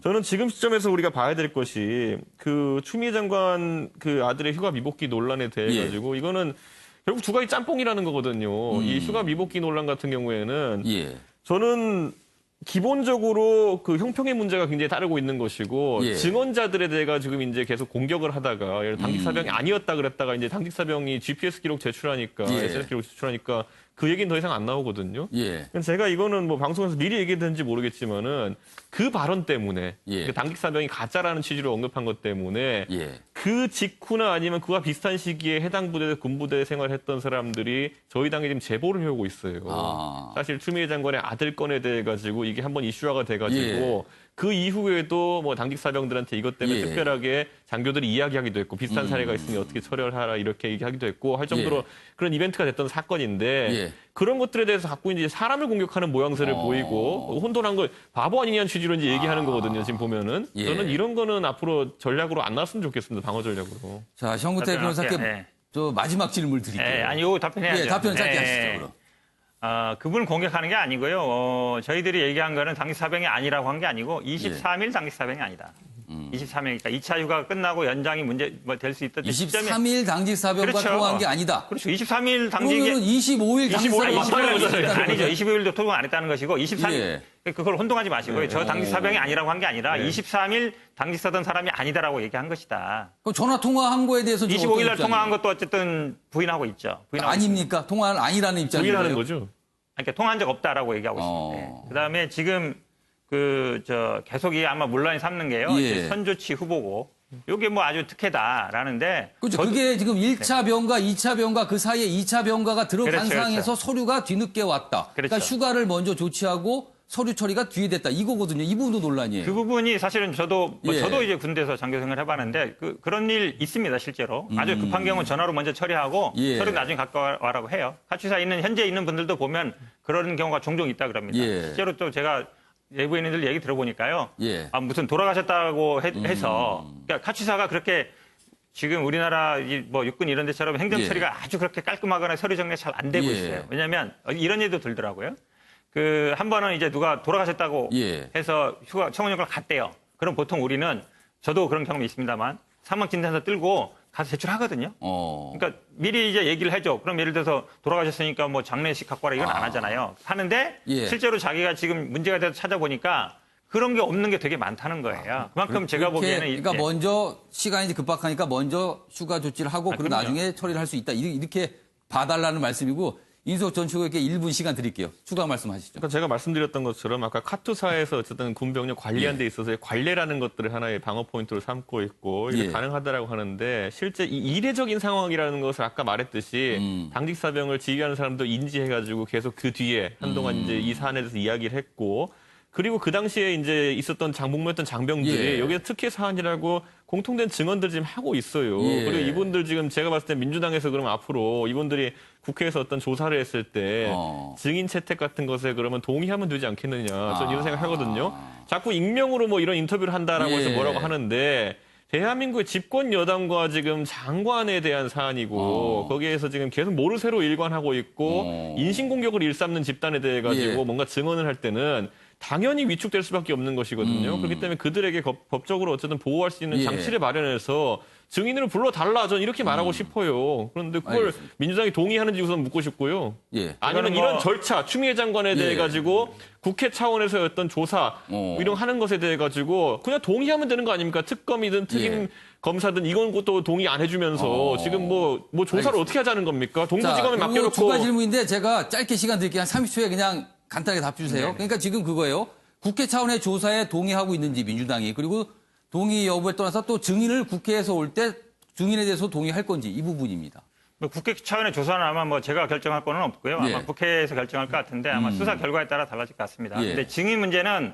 저는 지금 시점에서 우리가 봐야 될 것이 그 추미애 장관 그 아들의 휴가 미복귀 논란에 대해 가지고 이거는 결국 두 가지 짬뽕이라는 거거든요. 이 휴가 미복귀 논란 같은 경우에는 예. 저는 기본적으로 그 형평의 문제가 굉장히 따르고 있는 것이고 예. 증언자들에 대해 지금 이제 계속 공격을 하다가 예를 들어 당직 사병이 아니었다 그랬다가 이제 당직 사병이 GPS 기록 제출하니까 예. SNS 기록 제출하니까 그 얘기는 더 이상 안 나오거든요. 예. 그래서 제가 이거는 뭐 방송에서 미리 얘기했는지 모르겠지만은 그 발언 때문에 예. 그 당직 사병이 가짜라는 취지로 언급한 것 때문에 예. 그 직후나 아니면 그와 비슷한 시기에 해당 부대 군부대 생활했던 사람들이 저희 당에 지금 제보를 해오고 있어요. 아. 사실 추미애 장관의 아들 건에 대해 가지고 이게 한번 이슈화가 돼가지고 그 이후에도 뭐 당직 사병들한테 이것 때문에 예. 특별하게 장교들이 이야기하기도 했고 비슷한 사례가 있으니 어떻게 처리하라 이렇게 얘기하기도 했고 할 정도로 그런 이벤트가 됐던 사건인데 예. 그런 것들에 대해서 자꾸 이제 사람을 공격하는 모양새를 보이고 혼돈한 걸 바보 아니냐는 취지로 이제 얘기하는 거거든요. 지금 보면은 예. 저는 이런 거는 앞으로 전략으로 안 나왔으면 좋겠습니다. 방어 전략으로. 자, 정구태 변호사께 예. 저 마지막 질문을 드릴게요. 아니, 요거 답변해야죠. 예, 답변 짧게 예, 하시죠. 예. 그럼. 그분을 공격하는 게 아니고요. 저희들이 얘기한 거는 당직사병이 아니라고 한 게 아니고 23일 당직사병이 아니다. 23일이니까 2차 휴가가 끝나고 연장이 문제 될 수 있던 시점에 23일 당직 사병과 그렇죠. 통화한 게 아니다. 그렇죠. 23일 당직이 그러면은 25일 당직 25일 사병 맞다는 거잖아요. 아니죠. 25일도 토론 안 했다는 것이고 23일 예. 그걸 혼동하지 마시고요. 저 당직 사병이 아니라고 한 게 아니라 23일 당직 서던 사람이 아니다라고 얘기한 것이다. 그럼 전화 통화한 거에 대해서 25일 날 통화한 것도 어쨌든 부인하고 있죠. 부인하고 아닙니까? 통화는 아니라는 입장이에요. 부인하는 거죠. 그러니까 통화한 적 없다라고 얘기하고 있습니다. 그다음에 지금 계속 이 아마 논란이 삼는 게요. 예. 이제 선조치 후보고 이게 뭐 아주 특혜다라는데 그렇죠. 그게 지금 1차 병가, 2차 병가 그 사이에 2차 병가가 들어간 그렇죠, 상황에서 그렇죠. 서류가 뒤늦게 왔다. 그러니까 그렇죠. 휴가를 먼저 조치하고 서류 처리가 뒤에 됐다. 이거거든요. 이 부분도 논란이에요. 그 부분이 사실은 저도 예. 저도 이제 군대에서 장교 생활을 해봤는데 그런 일 있습니다 실제로. 아주 급한 경우는 전화로 먼저 처리하고 예. 서류 나중에 갖고 와라고 해요. 카츠사 현재 있는 분들도 보면 그런 경우가 종종 있다 그럽니다. 예. 실제로 또 제가 내부에 있는 분들 얘기 들어보니까요. 예. 무슨 돌아가셨다고 해서 그러니까 카츠사가 그렇게 지금 우리나라 뭐 육군 이런 데처럼 행정 예. 처리가 아주 그렇게 깔끔하거나 서류 정리 잘 안 되고 예. 있어요. 왜냐하면 이런 일도 들더라고요. 한 번은 이제 누가 돌아가셨다고 예. 해서 휴가 청원역을 갔대요. 그럼 보통 우리는 저도 그런 경험이 있습니다만 사망 진단서 들고 가서 제출하거든요. 그러니까 미리 이제 얘기를 해줘. 그럼 예를 들어서 돌아가셨으니까 뭐 장례식 갖고 와라 이건 안 하잖아요. 하는데 예. 실제로 자기가 지금 문제가 돼서 찾아보니까 그런 게 없는 게 되게 많다는 거예요. 그만큼 제가 보기에는 그러니까 예. 먼저 시간이 급박하니까 먼저 휴가 조치를 하고 그리고 그럼요. 나중에 처리를 할 수 있다. 이렇게 봐달라는 말씀이고 인석 전 최고에게 1분 시간 드릴게요. 추가 말씀하시죠. 그러니까 제가 말씀드렸던 것처럼 아까 카투사에서 어쨌든 군병력 관리한 데 있어서의 관례라는 것들을 하나의 방어 포인트로 삼고 있고 이게 예. 가능하다라고 하는데 실제 이 이례적인 상황이라는 것을 아까 말했듯이 당직 사병을 지휘하는 사람도 인지해가지고 계속 그 뒤에 한동안 이제 이 사안에 대해서 이야기를 했고 그리고 그 당시에 이제 있었던 복무했던 장병들이 예. 여기에 특혜 사안이라고 공통된 증언들 지금 하고 있어요. 예. 그리고 이분들 지금 제가 봤을 때 민주당에서 그러면 앞으로 이분들이 국회에서 어떤 조사를 했을 때 증인 채택 같은 것에 그러면 동의하면 되지 않겠느냐. 저는 이런 생각하거든요. 자꾸 익명으로 뭐 이런 인터뷰를 한다라고 해서 예. 뭐라고 하는데 대한민국의 집권 여당과 지금 장관에 대한 사안이고 거기에서 지금 계속 모르쇠로 일관하고 있고 인신공격을 일삼는 집단에 대해 가지고 예. 뭔가 증언을 할 때는 당연히 위축될 수밖에 없는 것이거든요. 그렇기 때문에 그들에게 법적으로 어쨌든 보호할 수 있는 예. 장치를 마련해서 증인을 불러달라. 저는 이렇게 말하고 싶어요. 그런데 그걸 알겠습니다. 민주당이 동의하는지 우선 묻고 싶고요. 예. 아니면 이거는 이런 절차, 추미애 장관에 대해 예. 가지고 국회 차원에서의 어떤 조사 이런 하는 것에 대해 가지고 그냥 동의하면 되는 거 아닙니까? 특검이든 특임 예. 검사든 이건 또 동의 안 해주면서 지금 뭐 조사를 알겠습니다. 어떻게 하자는 겁니까? 자, 동부지검에 이거 맡겨놓고 추가 질문인데 제가 짧게 시간 드릴게요. 한 30초에 그냥 간단하게 답 주세요. 그러니까 지금 그거예요. 국회 차원의 조사에 동의하고 있는지 민주당이 그리고 동의 여부에 떠나서 또 증인을 국회에서 올 때 증인에 대해서 동의할 건지 이 부분입니다. 뭐 국회 차원의 조사는 아마 뭐 제가 결정할 거는 없고요. 아마 예. 국회에서 결정할 것 같은데 아마 수사 결과에 따라 달라질 것 같습니다. 예. 근데 증인 문제는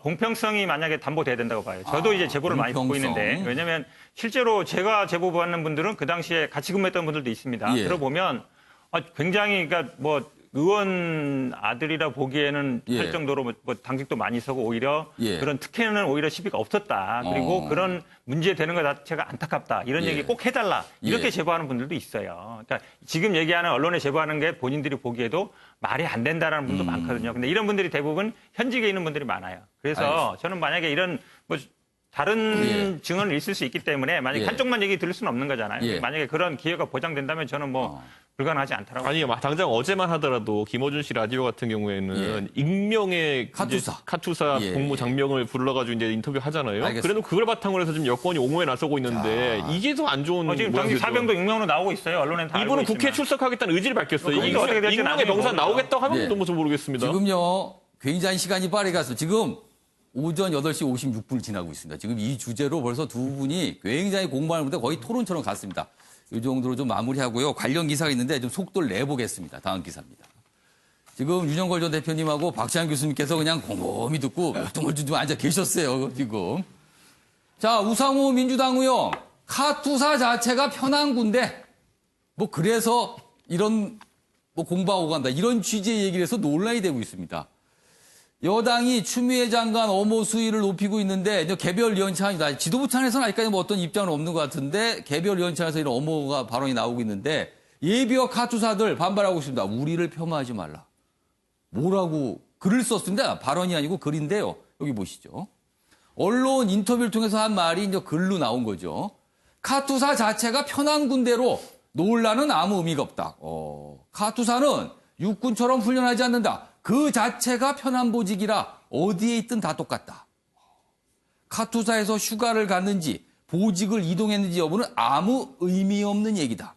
공평성이 만약에 담보돼야 된다고 봐요. 저도 이제 제보를 많이 받고 공평성. 있는데 왜냐하면 실제로 제가 제보 받는 분들은 그 당시에 같이 근무했던 분들도 있습니다. 예. 들어보면 굉장히 그러니까 뭐 의원 아들이라 보기에는 예. 할 정도로 뭐 당직도 많이 서고 오히려 예. 그런 특혜는 오히려 시비가 없었다. 그리고 그런 문제 되는 것 자체가 안타깝다. 이런 예. 얘기 꼭 해달라. 이렇게 예. 제보하는 분들도 있어요. 그러니까 지금 얘기하는 언론에 제보하는 게 본인들이 보기에도 말이 안 된다라는 분도 많거든요. 근데 이런 분들이 대부분 현직에 있는 분들이 많아요. 그래서 알겠습니다. 저는 만약에 이런 뭐 다른 증언을 있을 수 있기 때문에 만약에 예. 한쪽만 얘기 들을 수는 없는 거잖아요. 예. 만약에 그런 기회가 보장된다면 저는 뭐 불가능하지 않다라고. 아니요, 당장 어제만 하더라도 김어준 씨 라디오 같은 경우에는 익명의 카투사 예. 공모 장명을 불러가지고 이제 인터뷰 하잖아요. 알겠습니다. 그래도 그걸 바탕으로 해서 지금 여권이 옹호에 나서고 있는데 이게 더 안 좋은 지금 당시 모양새죠. 사병도 익명으로 나오고 있어요. 언론엔 다 이분은 알고 국회 있지만. 출석하겠다는 의지를 밝혔어요. 그게 어떻게 될지 익명의 나중에 병사 모르죠. 나오겠다고 하면 예. 또 뭐 모르겠습니다. 지금요, 굉장히 시간이 빠르게 갔어요. 지금 오전 8시 56분을 지나고 있습니다. 지금 이 주제로 벌써 두 분이 굉장히 공부하는 분데 거의 토론처럼 갔습니다. 이 정도로 좀 마무리하고요. 관련 기사가 있는데 좀 속도를 내보겠습니다. 다음 기사입니다. 지금 윤영걸 전 대표님하고 박시환 교수님께서 그냥 곰곰이 듣고 멀뚱멀뚱 앉아 계셨어요. 지금. 자, 우상호 민주당 의원. 카투사 자체가 편한 군대. 뭐 그래서 이런 뭐 공부하고 간다. 이런 취지의 얘기를 해서 논란이 되고 있습니다. 여당이 추미애 장관 엄호 수위를 높이고 있는데 개별 위원장이다. 지도부 차원에서는 아직까지 뭐 어떤 입장은 없는 것 같은데 개별 위원장에서 이런 엄호가 발언이 나오고 있는데 예비역 카투사들 반발하고 있습니다. 우리를 폄하하지 말라. 뭐라고 글을 썼습니다. 발언이 아니고 글인데요. 여기 보시죠. 언론 인터뷰를 통해서 한 말이 이제 글로 나온 거죠. 카투사 자체가 편한 군대로 논란은 아무 의미가 없다. 카투사는 육군처럼 훈련하지 않는다. 그 자체가 편한 보직이라 어디에 있든 다 똑같다. 카투사에서 휴가를 갔는지 보직을 이동했는지 여부는 아무 의미 없는 얘기다.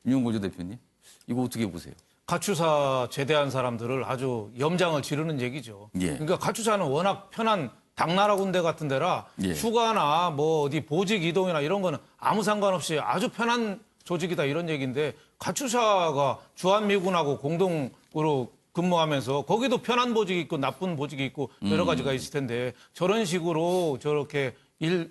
윤영걸 전 대표님, 이거 어떻게 보세요? 가추사 제대한 사람들을 아주 염장을 지르는 얘기죠. 예. 그러니까 가추사는 워낙 편한 당나라 군대 같은 데라 예. 휴가나 뭐 어디 보직 이동이나 이런 거는 아무 상관없이 아주 편한 조직이다 이런 얘기인데 가추사가 주한미군하고 공동으로 근무하면서 거기도 편한 보직이 있고 나쁜 보직이 있고 여러 가지가 있을 텐데 저런 식으로 저렇게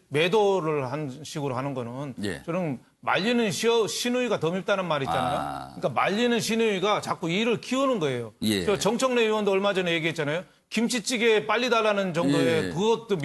매도를 한 식으로 하는 거는 예. 저는 말리는 시누이가 더 밉다는 말 있잖아요. 그러니까 말리는 시누이가 자꾸 일을 키우는 거예요. 예. 저 정청래 의원도 얼마 전에 얘기했잖아요. 김치찌개 빨리 달라는 정도의 예. 그것도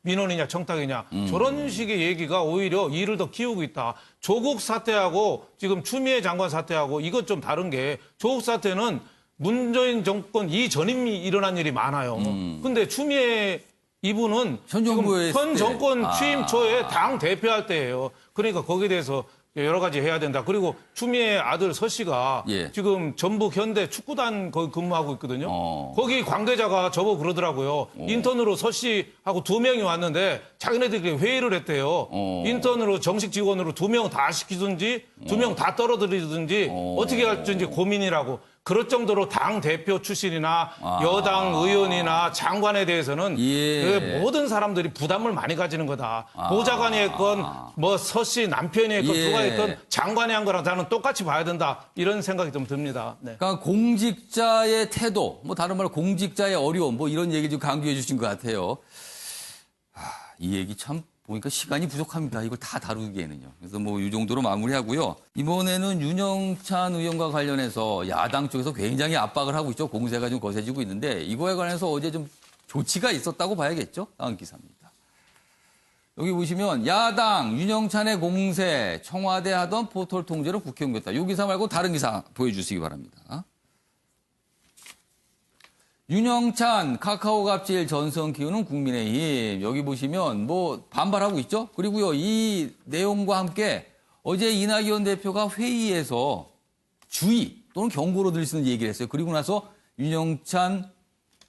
민원이냐 청탁이냐 저런 식의 얘기가 오히려 일을 더 키우고 있다. 조국 사태하고 지금 추미애 장관 사태하고 이것 좀 다른 게 조국 사태는 문재인 정권 이전임이 일어난 일이 많아요. 근데 추미애 이분은 현 정부의 지금 현 때. 정권 취임 초에 당 대표할 때예요. 그러니까 거기에 대해서 여러 가지 해야 된다. 그리고 추미애 아들 서 씨가 예. 지금 전북 현대 축구단 거기 근무하고 있거든요. 거기 관계자가 저보고 그러더라고요. 인턴으로 서 씨하고 2명이 왔는데 자기네들끼리 회의를 했대요. 인턴으로 정식 직원으로 2명 다 시키든지 2명 다 떨어뜨리든지 어떻게 할지 고민이라고. 그럴 정도로 당 대표 출신이나 여당 의원이나 장관에 대해서는 예. 그 모든 사람들이 부담을 많이 가지는 거다. 보좌관이 했건 뭐 서씨 남편이 했건 예. 누가 했건 장관이 한 거랑 나는 똑같이 봐야 된다. 이런 생각이 좀 듭니다. 네. 그러니까 공직자의 태도, 뭐 다른 말로 공직자의 어려움, 뭐 이런 얘기 좀 강조해 주신 것 같아요. 이 얘기 참 보니까 시간이 부족합니다. 이걸 다 다루기에는요. 그래서 뭐 이 정도로 마무리하고요. 이번에는 윤영찬 의원과 관련해서 야당 쪽에서 굉장히 압박을 하고 있죠. 공세가 좀 거세지고 있는데 이거에 관해서 어제 좀 조치가 있었다고 봐야겠죠. 다음 기사입니다. 여기 보시면 야당 윤영찬의 공세 청와대 하던 포털 통제로 국회 옮겼다. 이 기사 말고 다른 기사 보여주시기 바랍니다. 윤영찬 카카오갑질 전선 키우는 국민의힘 여기 보시면 뭐 반발하고 있죠. 그리고요 이 내용과 함께 어제 이낙연 대표가 회의에서 주의 또는 경고로 들릴 수 있는 얘기를 했어요. 그리고 나서 윤영찬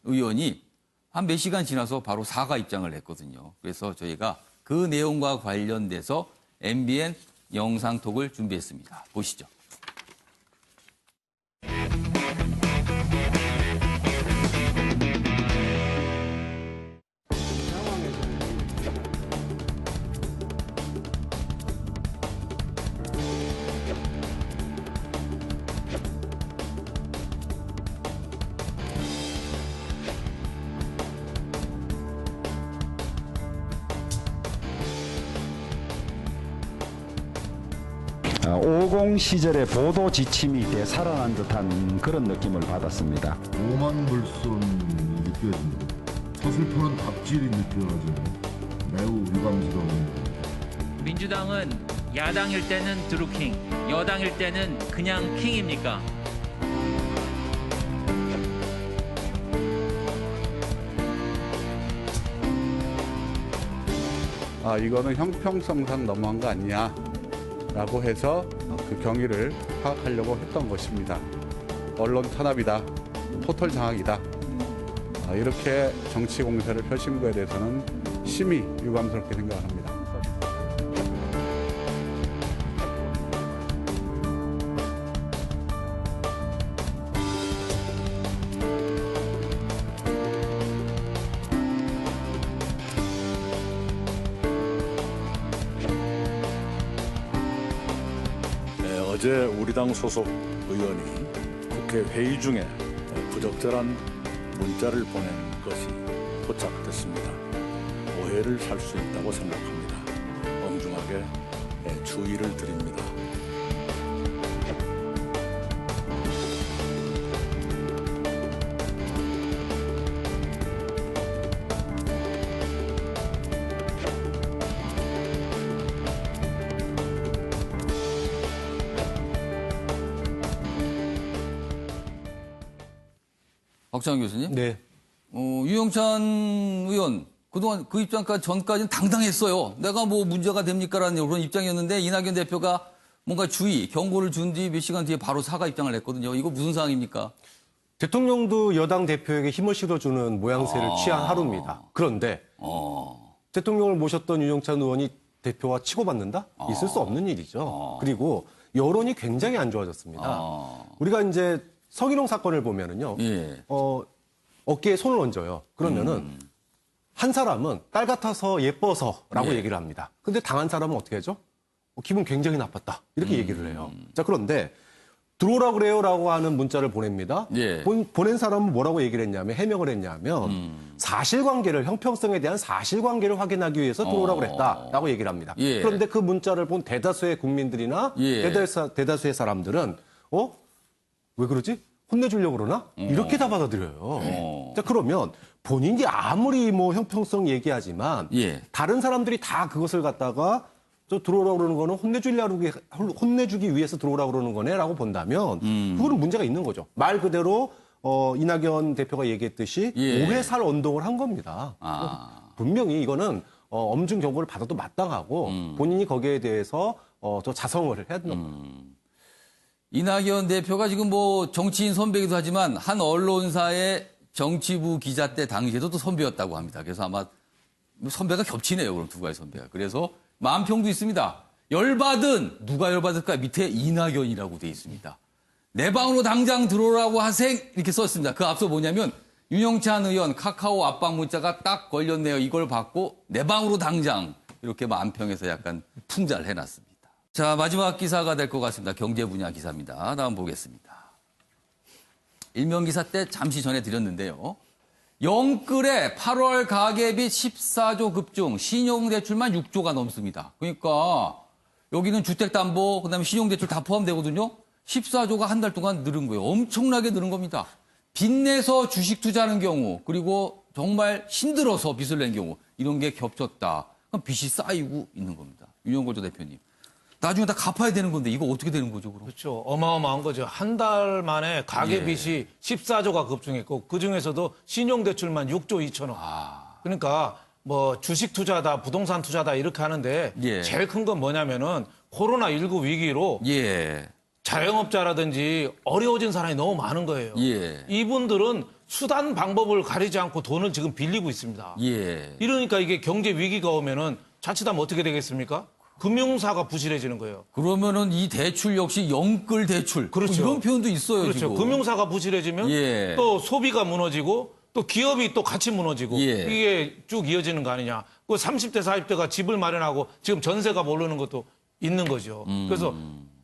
의원이 한 몇 시간 지나서 바로 사과 입장을 냈거든요. 그래서 저희가 그 내용과 관련돼서 MBN 영상톡을 준비했습니다. 보시죠. 오공 시절의 보도 지침이 되살아난 듯한 그런 느낌을 받았습니다. 오만 불손이 느껴집니다. 서슬프는 갑질이 느껴지는 매우 유감스러운. 민주당은 야당일 때는 드루킹, 여당일 때는 그냥 킹입니까? 이거는 형평성상 너무한 거 아니냐 라고 해서 그 경위를 파악하려고 했던 것입니다. 언론 탄압이다, 포털 장악이다. 이렇게 정치 공세를 펼친 거에 대해서는 심히 유감스럽게 생각합니다. 어제 우리 당 소속 의원이 국회 회의 중에 부적절한 문자를 보낸 것이 포착됐습니다. 오해를 살 수 있다고 생각합니다. 엄중하게 주의를 드립니다. 박정환 교수님. 네. 유영찬 의원 그동안 그 입장까지 전까지는 당당했어요. 내가 뭐 문제가 됩니까라는 그런 입장이었는데 이낙연 대표가 뭔가 주의, 경고를 준 뒤 몇 시간 뒤에 바로 사과 입장을 냈거든요. 이거 무슨 상황입니까? 대통령도 여당 대표에게 힘을 실어주는 모양새를 취한 하루입니다. 그런데 대통령을 모셨던 윤영찬 의원이 대표와 치고받는다? 있을 수 없는 일이죠. 그리고 여론이 굉장히 안 좋아졌습니다. 우리가 이제 성희롱 사건을 보면은요, 예. 어깨에 손을 얹어요. 그러면은 한 사람은 딸 같아서 예뻐서라고 예. 얘기를 합니다. 근데 당한 사람은 어떻게 하죠? 기분 굉장히 나빴다 이렇게 얘기를 해요. 자, 그런데 들어오라 그래요라고 하는 문자를 보냅니다. 예. 보낸 사람은 뭐라고 얘기를 했냐면 해명을 했냐면 사실관계를 형평성에 대한 사실관계를 확인하기 위해서 들어오라고 그랬다라고 얘기를 합니다. 예. 그런데 그 문자를 본 대다수의 국민들이나 예. 대다수의 사람들은 왜 그러지? 혼내주려고 그러나? 이렇게 다 받아들여요. 자, 그러면 본인이 아무리 뭐 형평성 얘기하지만 예. 다른 사람들이 다 그것을 갖다가 저 들어오라고 그러는 거는 혼내주기 위해서 들어오라고 그러는 거네라고 본다면 그거는 문제가 있는 거죠. 말 그대로 이낙연 대표가 얘기했듯이 예. 오해 살 운동을 한 겁니다. 분명히 이거는 엄중 경고를 받아도 마땅하고 본인이 거기에 대해서 저 자성을 해야 된다고 봅니다. 이낙연 대표가 지금 뭐 정치인 선배이기도 하지만 한 언론사의 정치부 기자 때 당시에도 또 선배였다고 합니다. 그래서 아마 선배가 겹치네요. 그럼 두 가지 선배가. 그래서 만평도 있습니다. 열받은 누가 열받을까 밑에 이낙연이라고 돼 있습니다. 내 방으로 당장 들어오라고 하생 이렇게 썼습니다. 그 앞서 뭐냐면 윤영찬 의원 카카오 압박 문자가 딱 걸렸네요. 이걸 받고 내 방으로 당장 이렇게 만평에서 약간 풍자를 해놨습니다. 자, 마지막 기사가 될 것 같습니다. 경제 분야 기사입니다. 다음 보겠습니다. 일면 기사 때 잠시 전해드렸는데요. 영끌에 8월 가계빚 14조 급증, 신용대출만 6조가 넘습니다. 그러니까 여기는 주택담보, 그다음에 신용대출 다 포함되거든요. 14조가 한 달 동안 늘은 거예요. 엄청나게 늘은 겁니다. 빚내서 주식 투자하는 경우, 그리고 정말 힘들어서 빚을 낸 경우, 이런 게 겹쳤다. 그럼 빚이 쌓이고 있는 겁니다. 윤영골조 대표님. 나중에 다 갚아야 되는 건데 이거 어떻게 되는 거죠, 그럼? 그렇죠. 어마어마한 거죠. 한 달 만에 가계 예. 빚이 14조가 급증했고 그중에서도 신용대출만 6조 2천억. 그러니까 뭐 주식 투자다, 부동산 투자다 이렇게 하는데 예. 제일 큰 건 뭐냐면은 코로나19 위기로 예. 자영업자라든지 어려워진 사람이 너무 많은 거예요. 예. 이분들은 수단 방법을 가리지 않고 돈을 지금 빌리고 있습니다. 예. 이러니까 이게 경제 위기가 오면은 자칫하면 어떻게 되겠습니까? 금융사가 부실해지는 거예요. 그러면은 이 대출 역시 영끌 대출. 그렇죠. 이런 표현도 있어요, 그렇죠. 지금. 금융사가 부실해지면 예. 또 소비가 무너지고 또 기업이 또 같이 무너지고 예. 이게 쭉 이어지는 거 아니냐. 그 30대, 40대가 집을 마련하고 지금 전세가 모르는 것도 있는 거죠. 그래서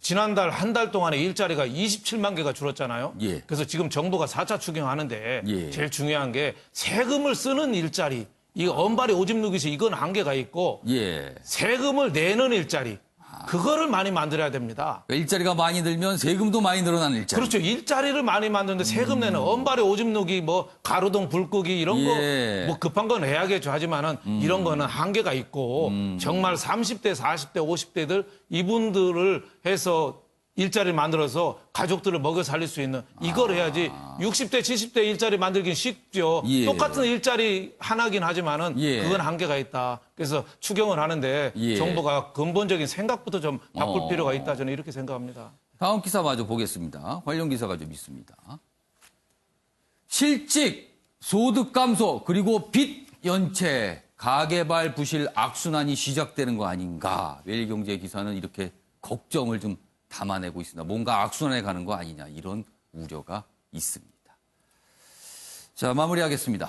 지난달 한 달 동안에 일자리가 27만 개가 줄었잖아요. 예. 그래서 지금 정부가 4차 추경하는데 예. 제일 중요한 게 세금을 쓰는 일자리. 이거 언발이 오줌 누기시 이건 한계가 있고 예. 세금을 내는 일자리. 그거를 많이 만들어야 됩니다. 그러니까 일자리가 많이 들면 세금도 많이 늘어나는 일자리. 그렇죠. 일자리를 많이 만드는데 세금 내는 언발에 오줌 누기, 뭐 가로등 불 끄기 이런 예. 거 뭐 급한 건 해야겠죠. 하지만은 이런 거는 한계가 있고 정말 30대, 40대, 50대들 이분들을 해서 일자리를 만들어서 가족들을 먹여 살릴 수 있는 이걸 해야지 60대, 70대 일자리 만들긴 쉽죠. 예. 똑같은 일자리 하나긴 하지만은 예. 그건 한계가 있다. 그래서 추경을 하는데 예. 정부가 근본적인 생각부터 좀 바꿀 필요가 있다. 저는 이렇게 생각합니다. 다음 기사 마저 보겠습니다. 관련 기사가 좀 있습니다. 실직, 소득 감소, 그리고 빚 연체, 가계발 부실 악순환이 시작되는 거 아닌가. 매일경제 기사는 이렇게 걱정을 좀 담아내고 있습니다. 뭔가 악순환에 가는 거 아니냐. 이런 우려가 있습니다. 자, 마무리하겠습니다.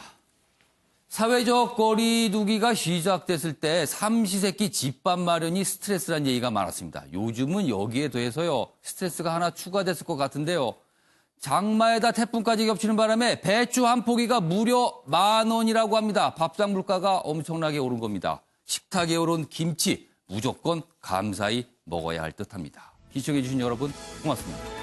사회적 거리 두기가 시작됐을 때 삼시세끼 집밥 마련이 스트레스란 얘기가 많았습니다. 요즘은 여기에 더해서요. 스트레스가 하나 추가됐을 것 같은데요. 장마에다 태풍까지 겹치는 바람에 배추 한 포기가 무려 10,000원이라고 합니다. 밥상 물가가 엄청나게 오른 겁니다. 식탁에 오른 김치 무조건 감사히 먹어야 할 듯합니다. 시청해주신 여러분 고맙습니다.